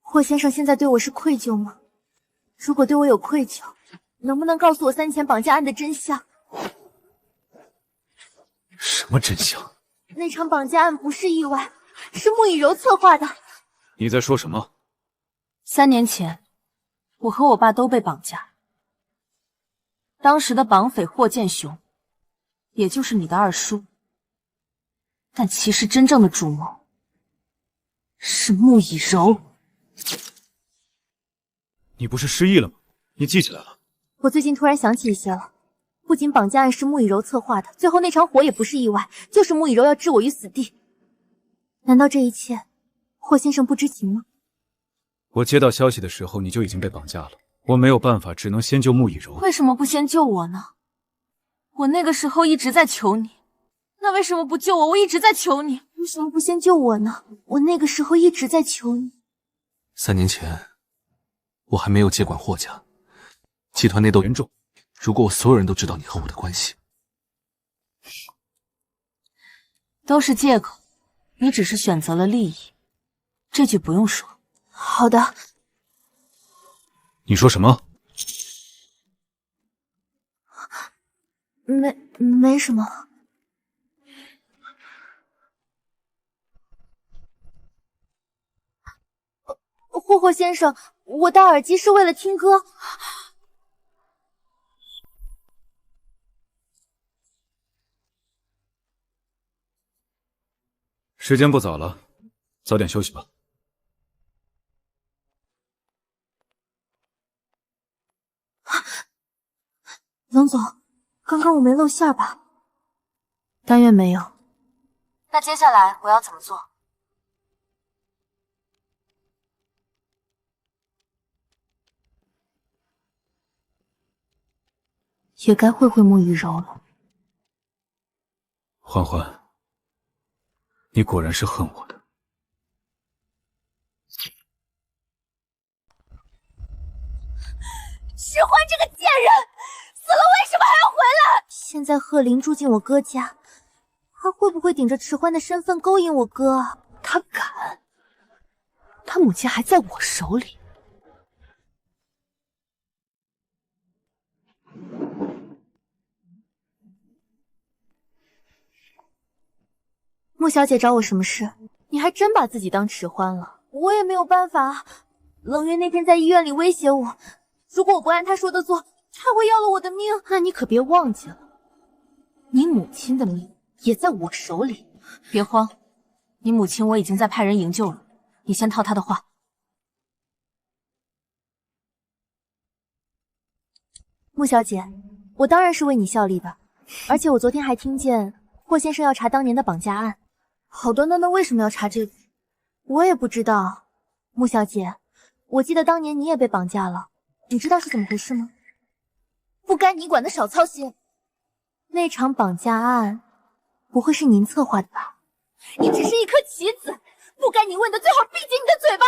S12: 霍先生现在对我是愧疚吗？如果对我有愧疚，能不能告诉我3年前绑架案的真相？
S2: 什么真相？
S12: 那场绑架案不是意外，是穆以柔策划的。
S2: 你在说什么
S5: ？3年前，我和我爸都被绑架。当时的绑匪霍建雄，也就是你的二叔，但其实真正的主谋是穆以柔。
S2: 你不是失忆了吗？你记起来了？
S12: 我最近突然想起一些了。不仅绑架案是穆以柔策划的，最后那场火也不是意外，就是穆以柔要置我于死地。难道这一切霍先生不知情吗？
S2: 我接到消息的时候，你就已经被绑架了。我没有办法，只能先救穆以柔。
S5: 为什么不先救我呢？我那个时候一直在求你，那为什么不救我？我一直在求你，
S12: 为什么不先救我呢？我那个时候一直在求你。
S8: 3年前，我还没有接管霍家，集团内斗严重。如果我所有人都知道你和我的关系，
S5: 都是借口。你只是选择了利益，这句不用说。
S12: 好的。
S2: 你说什么？
S12: 没什么。霍先生，我戴耳机是为了听歌。
S2: 时间不早了，早点休息吧。
S12: 冷总，刚刚我没露馅吧？
S5: 但愿没有。那接下来我要怎么做？
S12: 也该会穆以柔了。
S2: 欢欢，你果然是恨我的。
S12: 石欢这个贱人，死了为什么还要回来？现在贺林住进我哥家，他会不会顶着迟欢的身份勾引我哥啊？
S5: 他敢？他母亲还在我手里。
S12: 穆小姐找我什么事？你还真把自己当迟欢了。我也没有办法。冷月那天在医院里威胁我，如果我不按他说的做，他会要了我的命。
S5: 那你可别忘记了，你母亲的命也在我手里。别慌，你母亲我已经在派人营救了，你先套她的话。
S12: 穆小姐，我当然是为你效力的，而且我昨天还听见霍先生要查当年的绑架案。好端端的为什么要查这个？我也不知道。穆小姐，我记得当年你也被绑架了，你知道是怎么回事吗？不该你管的少操心。那场绑架案不会是您策划的吧？你只是一颗棋子，不该你问的最好闭紧你的嘴巴。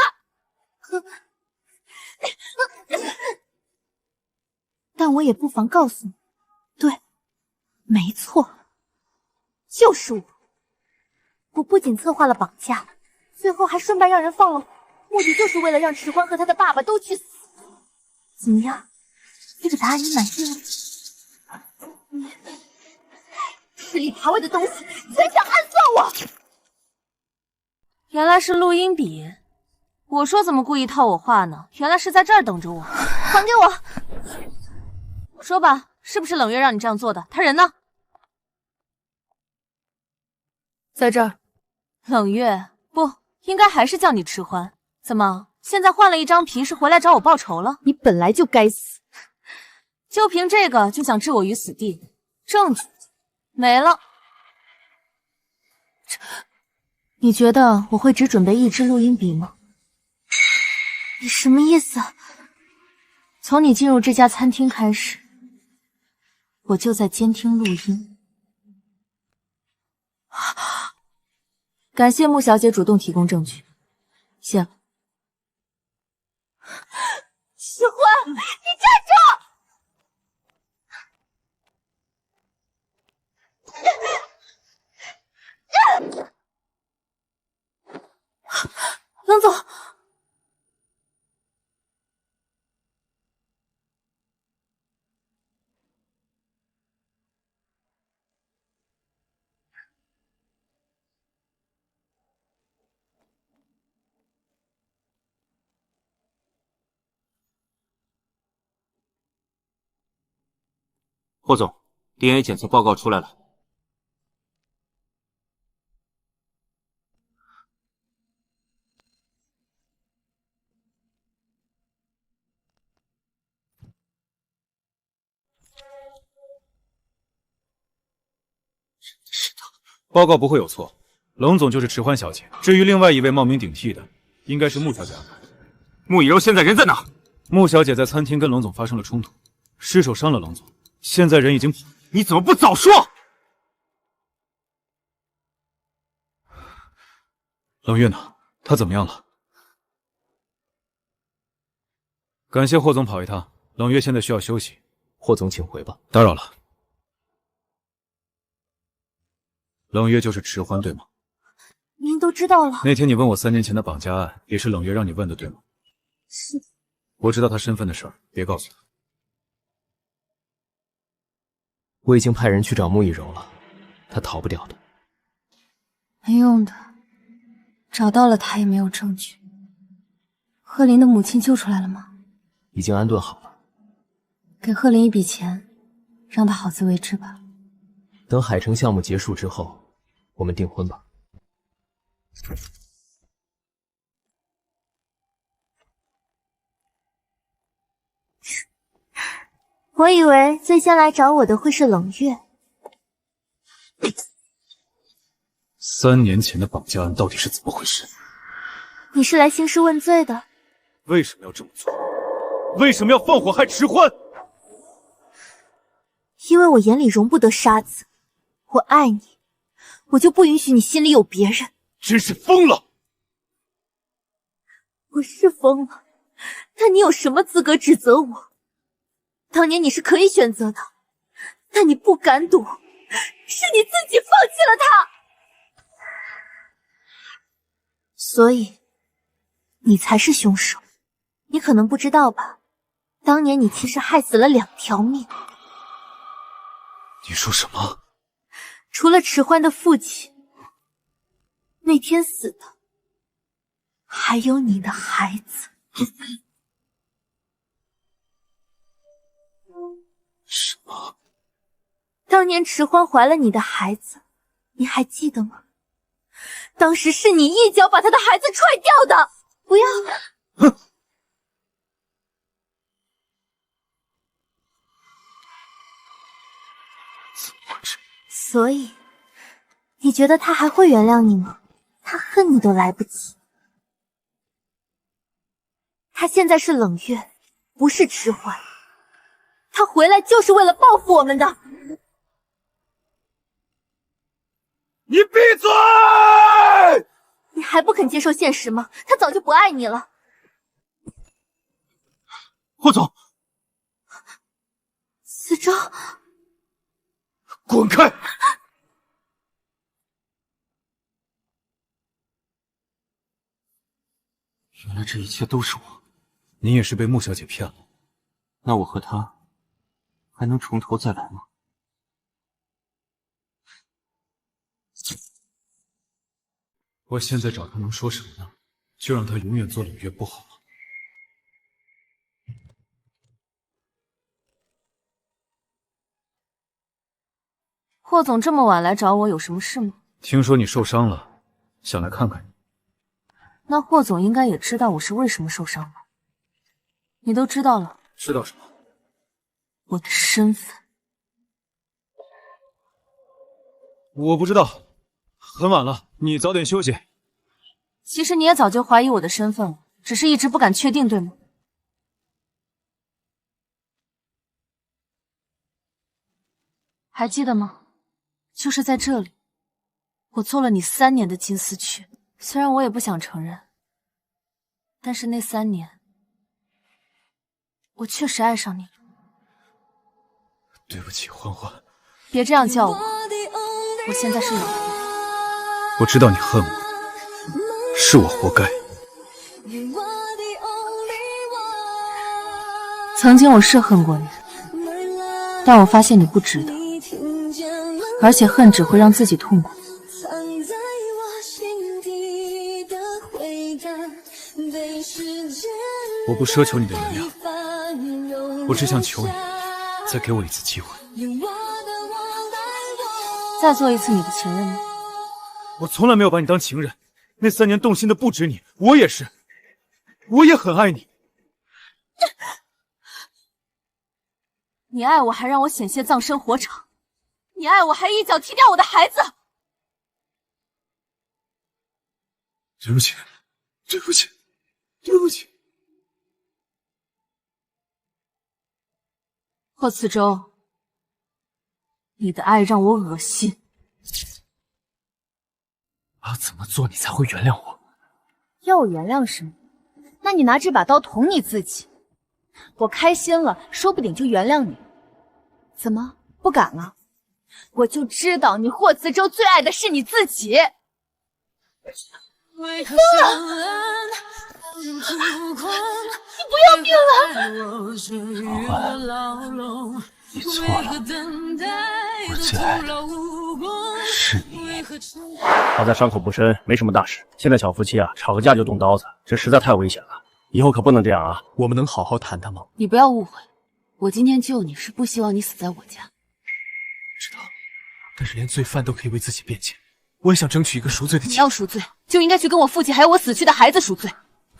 S12: 但我也不妨告诉你，对，没错，就是我。我不仅策划了绑架，最后还顺便让人放了我，目的就是为了让迟欢和他的爸爸都去死。怎么样，这个答案你满意了？你吃里扒外的东西，全想暗算我！
S5: 原来是录音笔，我说怎么故意套我话呢？原来是在这儿等着我。
S12: 还给我！
S5: 说吧，是不是冷月让你这样做的？他人呢？
S12: 在这儿。
S5: 冷月，不应该还是叫你迟欢？怎么现在换了一张皮，是回来找我报仇了？
S12: 你本来就该死，
S5: 就凭这个就想置我于死地，证据没了。你觉得我会只准备一支录音笔吗？
S12: 你什么意思？
S5: 从你进入这家餐厅开始，我就在监听录音。感谢穆小姐主动提供证据，谢了。
S12: 迟欢，你站住！冷总，
S6: 霍总 ，DNA 检测报告出来了。
S2: 报告不会有错，冷总就是迟欢小姐。至于另外一位冒名顶替的，应该是穆小姐安排的。
S6: 穆以柔现在人在哪？
S2: 穆小姐在餐厅跟冷总发生了冲突，失手伤了冷总，现在人已经跑。
S6: 你怎么不早说？
S2: 冷月呢？她怎么样了？感谢霍总跑一趟，冷月现在需要休息。
S11: 霍总，请回吧。
S2: 打扰了。冷月就是迟欢，对吗？
S12: 您都知道了。
S2: 那天你问我3年前的绑架案，也是冷月让你问的，对吗？
S12: 是。
S2: 我知道他身份的事儿，别告诉他。
S11: 我已经派人去找穆以柔了，他逃不掉的。
S5: 没用的，找到了他也没有证据。贺林的母亲救出来了吗？
S11: 已经安顿好了。
S5: 给贺林一笔钱，让他好自为之吧。
S11: 等海城项目结束之后，我们订婚吧。
S12: 我以为最先来找我的会是冷月。
S2: 3年前的绑架案到底是怎么回事？
S12: 你是来兴师问罪的？
S2: 为什么要这么做？为什么要放火害迟欢？
S12: 因为我眼里容不得沙子。我爱你，我就不允许你心里有别人。
S2: 真是疯了！
S12: 我是疯了，但你有什么资格指责我？当年你是可以选择的，但你不敢赌，是你自己放弃了他。所以，你才是凶手。你可能不知道吧，当年你其实害死了2条命。
S2: 你说什么？
S12: 除了迟欢的父亲，那天死的还有你的孩子。
S8: 什么？
S12: 当年迟欢怀了你的孩子，你还记得吗？当时是你一脚把他的孩子踹掉的。不要！
S8: 哼！怎么回事？
S12: 所以，你觉得他还会原谅你吗？他恨你都来不及。他现在是冷月，不是迟缓。他回来就是为了报复我们的。
S9: 你闭嘴！
S12: 你还不肯接受现实吗？他早就不爱你了。
S6: 霍总，
S12: 四周，
S9: 滚开！
S6: 原来这一切都是我。
S2: 你也是被穆小姐骗了。
S6: 那我和她还能从头再来吗？
S2: 我现在找她能说什么呢？就让她永远做冷月不好吗？
S5: 霍总这么晚来找我有什么事吗？
S2: 听说你受伤了，想来看看你。
S5: 那霍总应该也知道我是为什么受伤吧？你都知道了。
S2: 知道什么？
S5: 我的身份。
S2: 我不知道，很晚了，你早点休息。
S5: 其实你也早就怀疑我的身份了，只是一直不敢确定，对吗？还记得吗？就是在这里，我做了你3年的金丝雀。虽然我也不想承认，但是那3年，我确实爱上你了。
S2: 对不起，欢欢。
S5: 别这样叫我，我现在是冷月。
S2: 我知道你恨我，是我活该。
S5: 曾经我是恨过你，但我发现你不值得，而且恨只会让自己痛苦。
S2: 我不奢求你的原谅，我只想求你再给我一次机会。
S5: 再做一次你的情人吗？
S2: 我从来没有把你当情人，那3年动心的不止你，我也是，我也很爱你。
S5: 你爱我还让我险些葬身火场，你爱我还一脚踢掉我的孩子。
S8: 对不起，对不起，对不起。
S5: 霍次舟，你的爱让我恶心。
S11: 我要怎么做你才会原谅我？
S5: 要我原谅什么？那你拿这把刀捅你自己，我开心了，说不定就原谅你。怎么不敢了？我就知道你霍次舟最爱的是你自己。你不要命了！
S7: 你错了，我最爱的是你。
S16: 好在伤口不深，没什么大事。现在小夫妻啊，吵个架就动刀子，这实在太危险了。以后可不能这样啊！
S11: 我们能好好谈谈吗？
S5: 你不要误会，我今天救你是不希望你死在我家。
S11: 知道，但是连罪犯都可以为自己辩解，我也想争取一个赎罪的机会。
S5: 你要赎罪，就应该去跟我父亲还有我死去的孩子赎罪。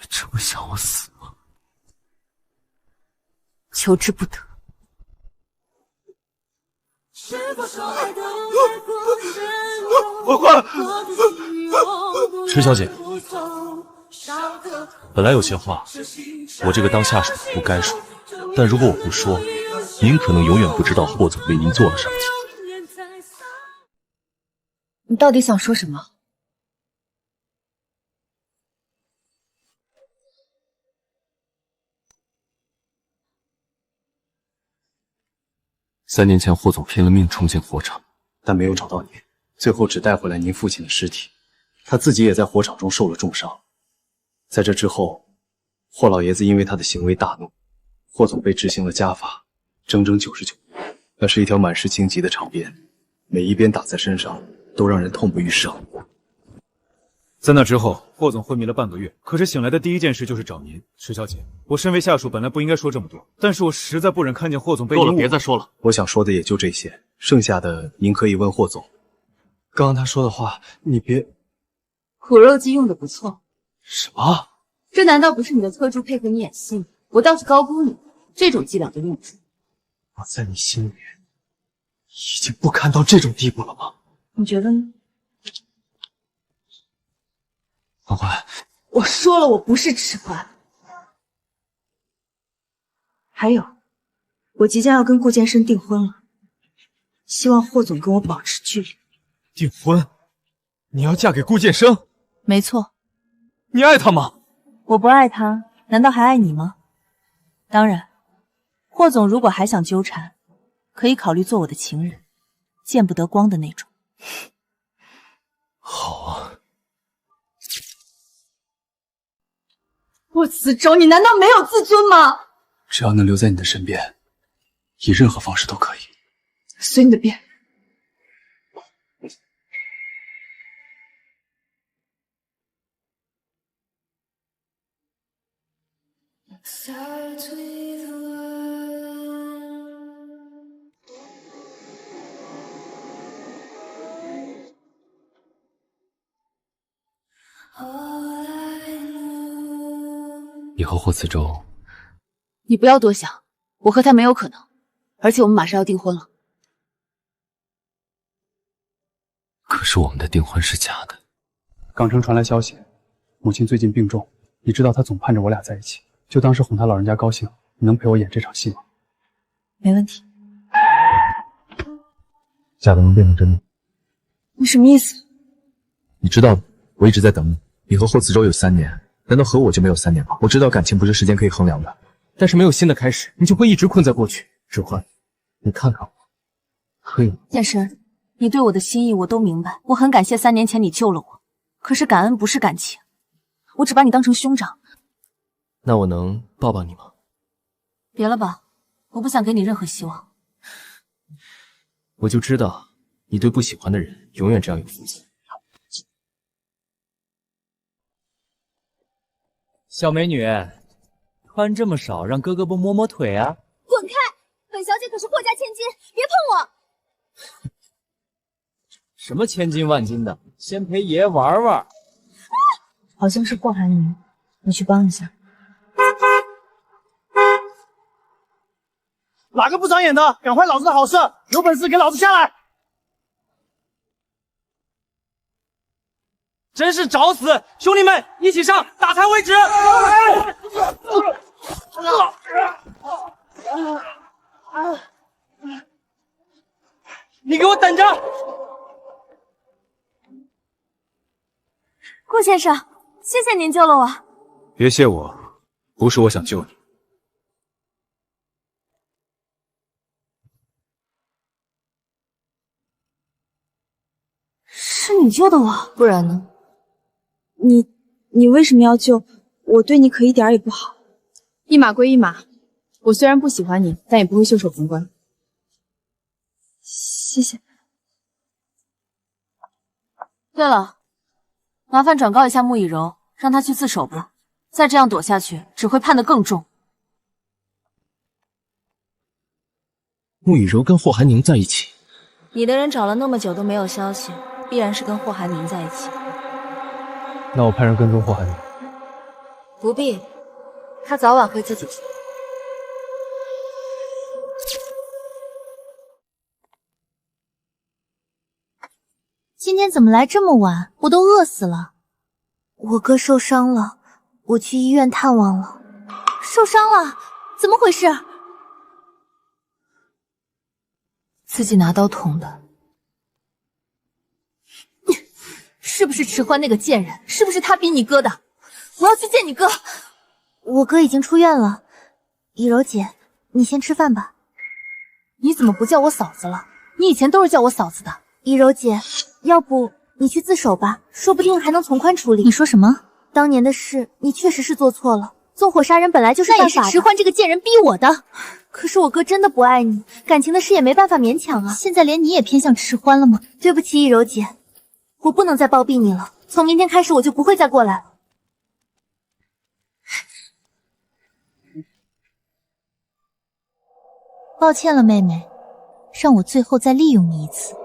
S11: 这么想我死吗？
S5: 求之不得。
S9: 欢欢，
S8: 池小姐，本来有些话，我这个当下属的不该说，但如果我不说，您可能永远不知道霍总为您做了什么。
S5: 你到底想说什么
S8: ？3年前，霍总拼了命冲进火场，
S17: 但没有找到你，最后只带回来您父亲的尸体。他自己也在火场中受了重伤。在这之后，霍老爷子因为他的行为大怒，霍总被执行了家法，整整99鞭。那是一条满是荆棘的长鞭，每一鞭打在身上都让人痛不欲生。
S2: 在那之后，霍总昏迷了半个月，可是醒来的第一件事就是找您，池小姐。我身为下属，本来不应该说这么多，但是我实在不忍看见霍总被
S6: 够了，别再说了。
S17: 我想说的也就这些，剩下的您可以问霍总。刚刚他说的话，你别……
S18: 苦肉计用的不错。
S17: 什么？
S18: 这难道不是你的特助配合你演戏吗？我倒是高估你，这种伎俩都用不出。
S17: 我在你心里已经不堪到这种地步了吗？
S18: 你觉得呢？
S17: 欢欢，
S18: 我说了，我不是迟缓。还有，我即将要跟顾剑生订婚了，希望霍总跟我保持距离。
S8: 订婚？你要嫁给顾剑生？
S5: 没错。
S8: 你爱他吗？
S5: 我不爱他，难道还爱你吗？当然，霍总如果还想纠缠，可以考虑做我的情人，见不得光的那种。
S8: 好啊。
S18: 我辞州，你难道没有自尊吗？
S17: 只要能留在你的身边，以任何方式都可以。
S18: 随你的便。
S11: 你和霍辞舟，
S18: 你不要多想，我和他没有可能，而且我们马上要订婚了。
S11: 可是我们的订婚是假的。
S19: 港城传来消息，母亲最近病重，你知道她总盼着我俩在一起，就当是哄她老人家高兴。你能陪我演这场戏吗？
S5: 没问题。
S11: 假的能变成真的？
S18: 你什么意思？
S7: 你知道的，我一直在等你。你和霍辞舟有3年，难道和我就没有3年吗？我知道感情不是时间可以衡量的，
S11: 但是没有新的开始，你就会一直困在过去。芷欢，你看看我，可以吗？
S5: 剑神，你对我的心意我都明白，我很感谢3年前你救了我，可是感恩不是感情，我只把你当成兄长。
S11: 那我能抱抱你吗？
S5: 别了吧，我不想给你任何希望。
S11: 我就知道你对不喜欢的人永远这样有负责。
S20: 小美女，穿这么少，让哥哥不摸摸腿啊？
S12: 滚开！本小姐可是霍家千金，别碰我！
S20: 什么千金万金的，先陪爷玩玩。
S5: 好像是霍寒宁，你去帮一下。
S9: 哪个不长眼的，赶坏老子的好事！有本事给老子下来！
S20: 真是找死！兄弟们，一起上，打残为止！你给我等着！
S5: 顾先生，谢谢您救了我。
S2: 别谢我，不是我想救你。
S5: 是你救的我，不然呢？
S18: 你为什么要救我？对你可一点也不好。一码归一码，我虽然不喜欢你，但也不会袖手旁观。谢谢。
S5: 对了，麻烦转告一下穆以柔，让她去自首吧。再这样躲下去，只会判得更重。
S11: 穆以柔跟霍寒宁在一起，
S5: 你的人找了那么久都没有消息，必然是跟霍寒宁在一起。
S19: 那我派人跟踪霍寒宁。
S5: 不必，他早晚会自己去。
S1: 今天怎么来这么晚？我都饿死了。我哥受伤了，我去医院探望了。受伤了？怎么回事？
S5: 自己拿刀捅的。
S12: 是不是迟欢那个贱人？是不是他逼你哥的？我要去见你哥。
S1: 我哥已经出院了。以柔姐，你先吃饭吧。
S12: 你怎么不叫我嫂子了？你以前都是叫我嫂子的。
S1: 以柔姐，要不你去自首吧，说不定还能从宽处理。
S12: 你说什么？
S1: 当年的事，你确实是做错了。纵火杀人本来就是犯法的。
S12: 那也是迟欢这个贱人逼我的。
S1: 可是我哥真的不爱你，感情的事也没办法勉强啊。
S12: 现在连你也偏向迟欢了吗？
S1: 对不起，以柔姐。
S12: 我不能再包庇你了。从明天开始，我就不会再过来了。
S1: 抱歉了，妹妹，让我最后再利用你一次。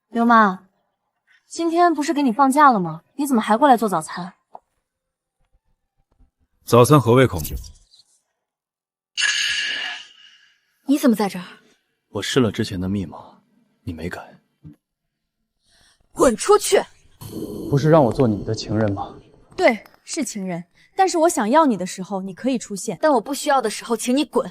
S5: 刘妈，今天不是给你放假了吗？你怎么还过来做早餐？
S2: 早餐合胃口吗？
S18: 你怎么在这儿？
S8: 我试了之前的密码，你没改。
S18: 滚出去！
S19: 不是让我做你的情人吗？
S18: 对，是情人，但是我想要你的时候你可以出现，但我不需要的时候，请你滚。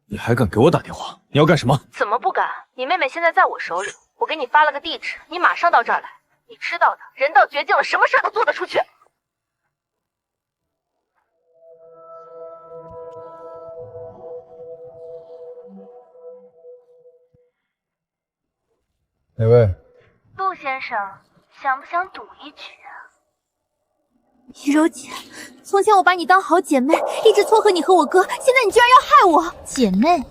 S8: 你还敢给我打电话？你要干什么？
S3: 怎么不敢？你妹妹现在在我手里，我给你发了个地址，你马上到这儿来。你知道的，人到绝境了，什么事都做得出去。
S19: 哪位？
S3: 陆先生，想不想赌一局啊？
S12: 雨柔姐，从前我把你当好姐妹，一直撮合你和我哥，现在你居然要害我！
S1: 姐妹，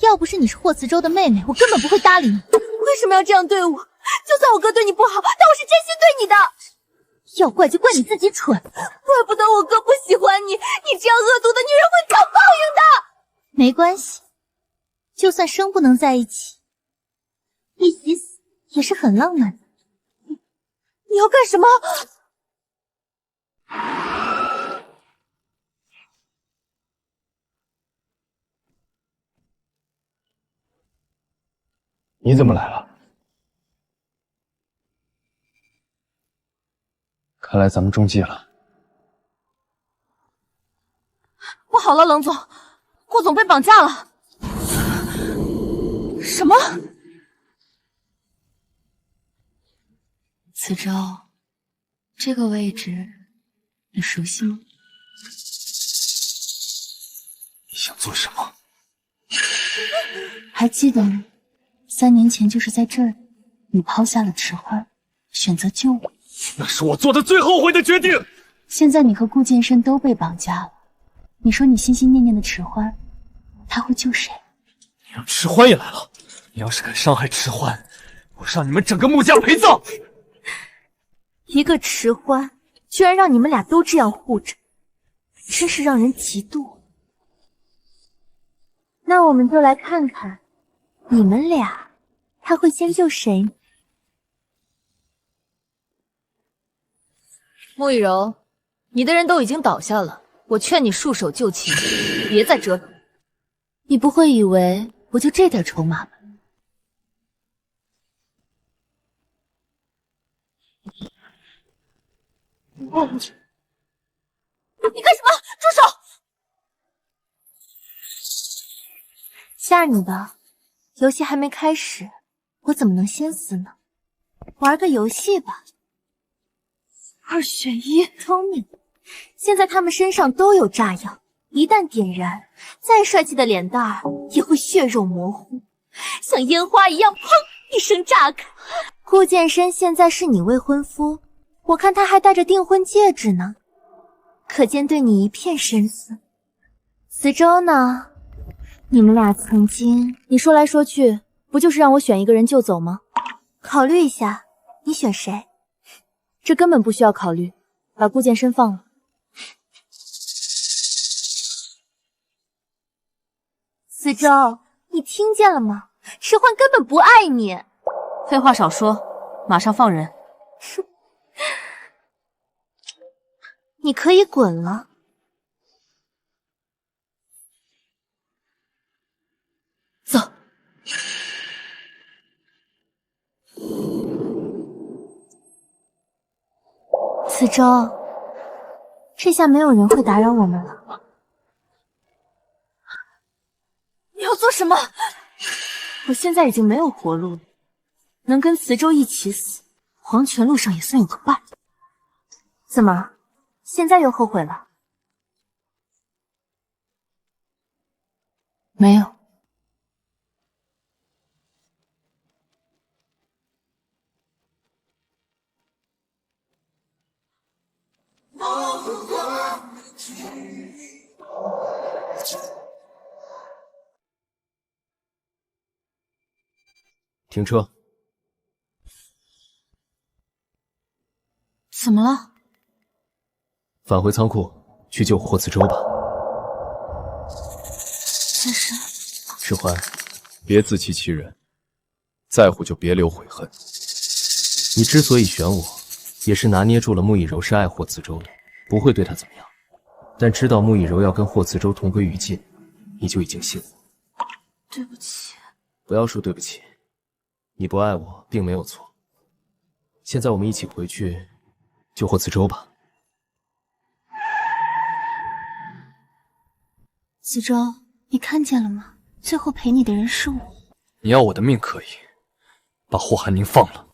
S1: 要不是你是霍慈州的妹妹，我根本不会搭理你。
S12: 为什么要这样对我？就算我哥对你不好，但我是真心对你的。
S1: 要怪就怪你自己蠢，
S12: 怪不得我哥不喜欢你，你这样恶毒的女人会遭报应的。
S1: 没关系，就算生不能在一起，一起死也是很浪漫的。
S12: 你要干什么？
S19: 你怎么来了？看来咱们中计了。
S5: 不好了，冷总，顾总被绑架了。
S15: 什么？此州，这个位置你熟悉吗？
S8: 你想做什么？
S15: 还记得吗？3年前就是在这里，你抛下了迟欢，选择救我。
S8: 那是我做的最后悔的决定。
S15: 现在你和顾剑生都被绑架了，你说你心心念念的迟欢，他会救谁？
S8: 你让迟欢也来了，你要是敢伤害迟欢，我让你们整个穆家陪葬。
S12: 一个迟欢，居然让你们俩都这样护着，真是让人嫉妒。那我们就来看看，你们俩，他会先救谁呢？
S5: 莫雨柔，你的人都已经倒下了，我劝你束手就擒，别再折腾。
S1: 你不会以为我就这点筹码吧？
S12: 你干什么？住手！吓你的，游戏还没开始，我怎么能先死呢？玩个游戏吧。2选1，聪明。现在他们身上都有炸药，一旦点燃，再帅气的脸蛋儿也会血肉模糊，像烟花一样，砰一声炸开。顾剑生现在是你未婚夫，我看他还戴着订婚戒指呢，可见对你一片深思。慈州呢？你们俩曾经，你说来说去，不就是让我选一个人就走吗？考虑一下，你选谁？这根本不需要考虑，把顾剑生放了。慈州，你听见了吗？迟欢根本不爱你。
S5: 废话少说，马上放人。
S12: 你可以滚了。
S5: 走。
S12: 慈州，这下没有人会打扰我们了。
S5: 你要做什么？我现在已经没有活路了，能跟慈州一起死，黄泉路上也算有个伴。
S12: 怎么，现在又后悔了？
S15: 没有。
S11: 停车。
S5: 怎么了？
S11: 返回仓库去救霍慈舟吧。
S5: 此时，
S21: 迟欢，别自欺欺人，在乎就别留悔恨。
S11: 你之所以选我，也是拿捏住了穆以柔是爱霍慈舟的，不会对他怎么样。但知道穆以柔要跟霍慈舟同归于尽，你就已经信我。
S5: 对不起。
S11: 不要说对不起，你不爱我并没有错。现在我们一起回去救霍慈舟吧。
S1: 子舟，你看见了吗？最后陪你的人是我。
S8: 你要我的命可以，把霍寒宁放了。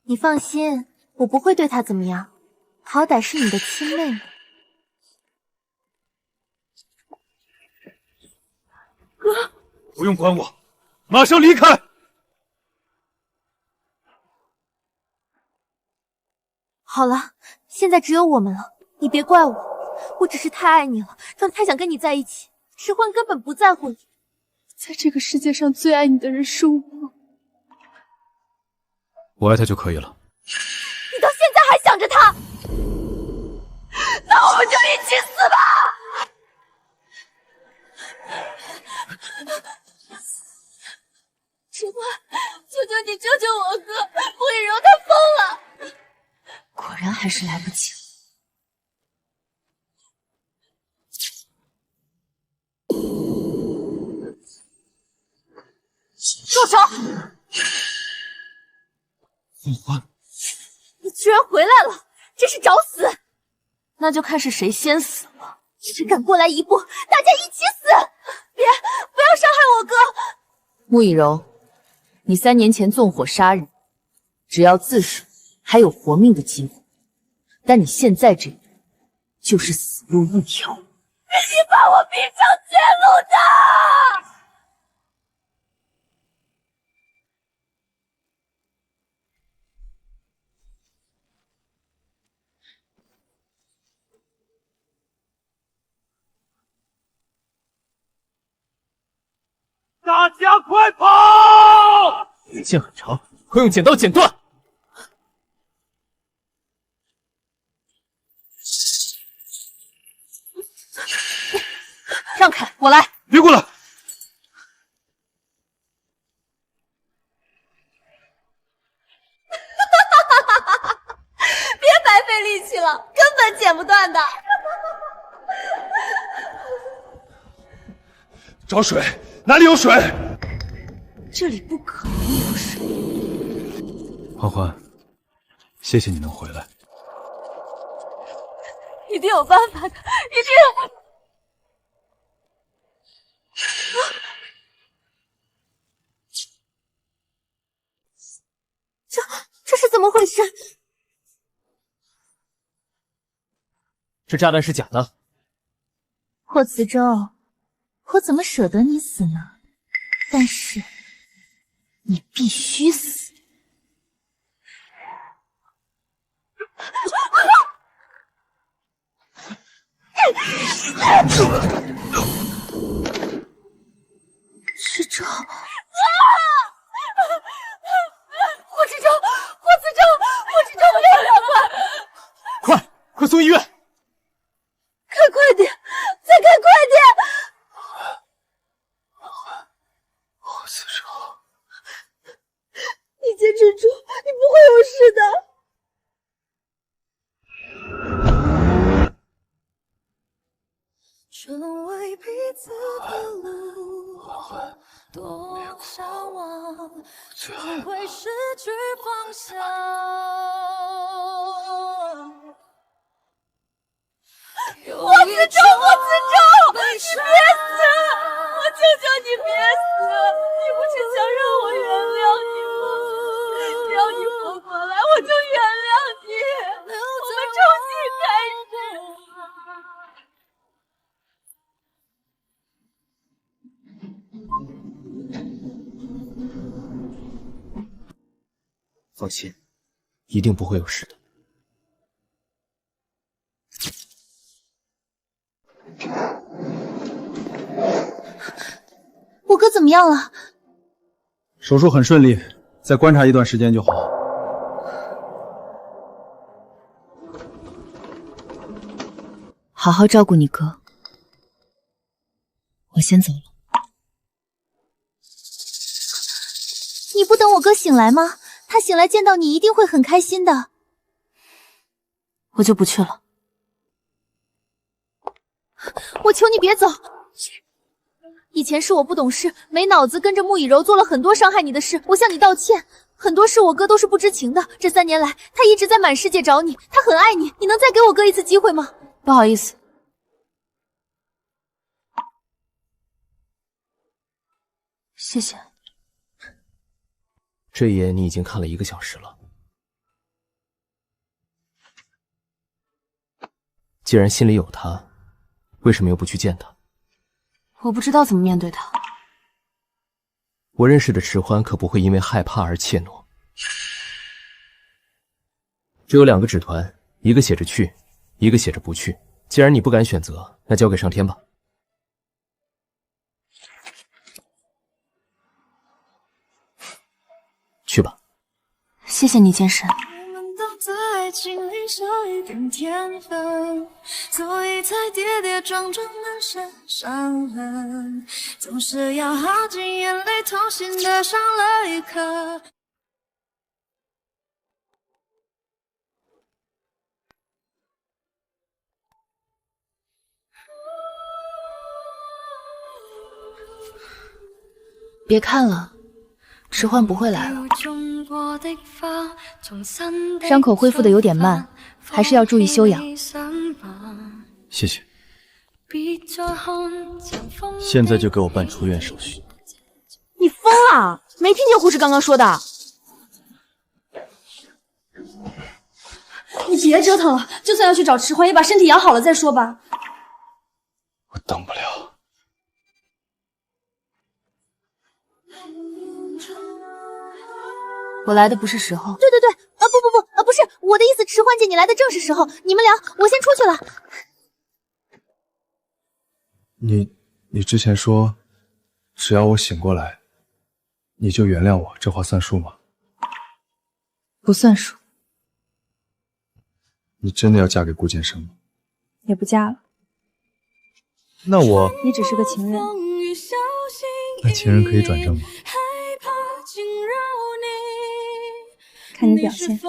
S12: 你放心，我不会对她怎么样，好歹是你的亲妹妹。
S9: 哥，不用管我，马上离开！
S12: 好了，现在只有我们了，你别怪我，我只是太爱你了，更太想跟你在一起。迟欢根本不在乎你，
S15: 在这个世界上最爱你的人是我。
S8: 我爱他就可以了。
S12: 你到现在还想着他，那我们就一起死吧！迟欢，求求你救救我哥，穆以柔他疯了。
S5: 果然还是来不及了。
S12: 住手！
S8: 凤欢，
S12: 你居然回来了，真是找死！
S5: 那就看是谁先死了。
S12: 只敢过来一步，大家一起死！别，不要伤害我哥！
S5: 穆以柔，你3年前纵火杀人，只要自首，还有活命的机会。但你现在这人，就是死路一条。
S12: 你把我逼上绝路的！
S9: 大家快跑！
S11: 剑很长，快用剪刀剪断。
S5: 让开，我来。
S9: 别过来！
S12: 别白费力气了，根本剪不断的。
S9: 找水，哪里有水？
S5: 这里不可能有水。
S21: 欢欢，谢谢你能回来。
S12: 一定有办法的，一定有。这是怎么回事？
S11: 这炸弹是假的。
S1: 霍慈舟，我怎么舍得你死呢？但是你必须死。
S12: 池舟，霍池舟，霍慈舟，霍池舟，我有2块，
S11: 快送医院！
S12: 开快点，再开快点！
S8: 霍慈舟，
S12: 你坚持住，你不会有事的。
S14: 成为彼此的路，多向往，总会失去方向。
S12: 霍慈舟，霍慈舟，你别死！我求求你别死！你不是想让我原谅你吗？只要你活过来，我就原谅你，我们重新开始。
S11: 放心，一定不会有事的。
S1: 我哥怎么样了？
S19: 手术很顺利，再观察一段时间就好。
S1: 好好照顾你哥，我先走了。
S12: 你不等我哥醒来吗？他醒来见到你一定会很开心的。
S5: 我就不去了。
S12: 我求你别走。以前是我不懂事，没脑子，跟着穆以柔做了很多伤害你的事，我向你道歉。很多事我哥都是不知情的。这3年来，他一直在满世界找你，他很爱你，你能再给我哥一次机会吗？
S5: 不好意思。谢谢。
S11: 这一眼你已经看了1个小时了。既然心里有他，为什么又不去见他？
S5: 我不知道怎么面对他。
S11: 我认识的迟欢可不会因为害怕而怯懦。这有2个纸团，一个写着去，一个写着不去。既然你不敢选择，那交给上天吧。去吧。
S5: 谢谢你，剑神。
S14: 在情里少一点天分，所以才跌跌撞撞满身伤痕，总是要耗尽眼泪，痛心的上了一课。
S1: 别看了，迟缓不会来了。伤口恢复的有点慢，还是要注意休养。
S8: 谢谢。现在就给我办出院手续。
S15: 你疯了？没听见护士刚刚说的？你别折腾了，就算要去找迟缓，也把身体养好了再说吧。
S8: 我等不了。
S5: 我来的不是时候。
S12: 对，不是我的意思，迟缓姐你来的正是时候。你们聊，我先出去了。
S19: 你之前说，只要我醒过来，你就原谅我，这话算数吗？
S1: 不算数。
S19: 你真的要嫁给顾剑生吗？
S18: 也不嫁了。
S19: 那我……
S18: 你只是个情人。
S19: 那情人可以转正吗？
S18: 看你表现。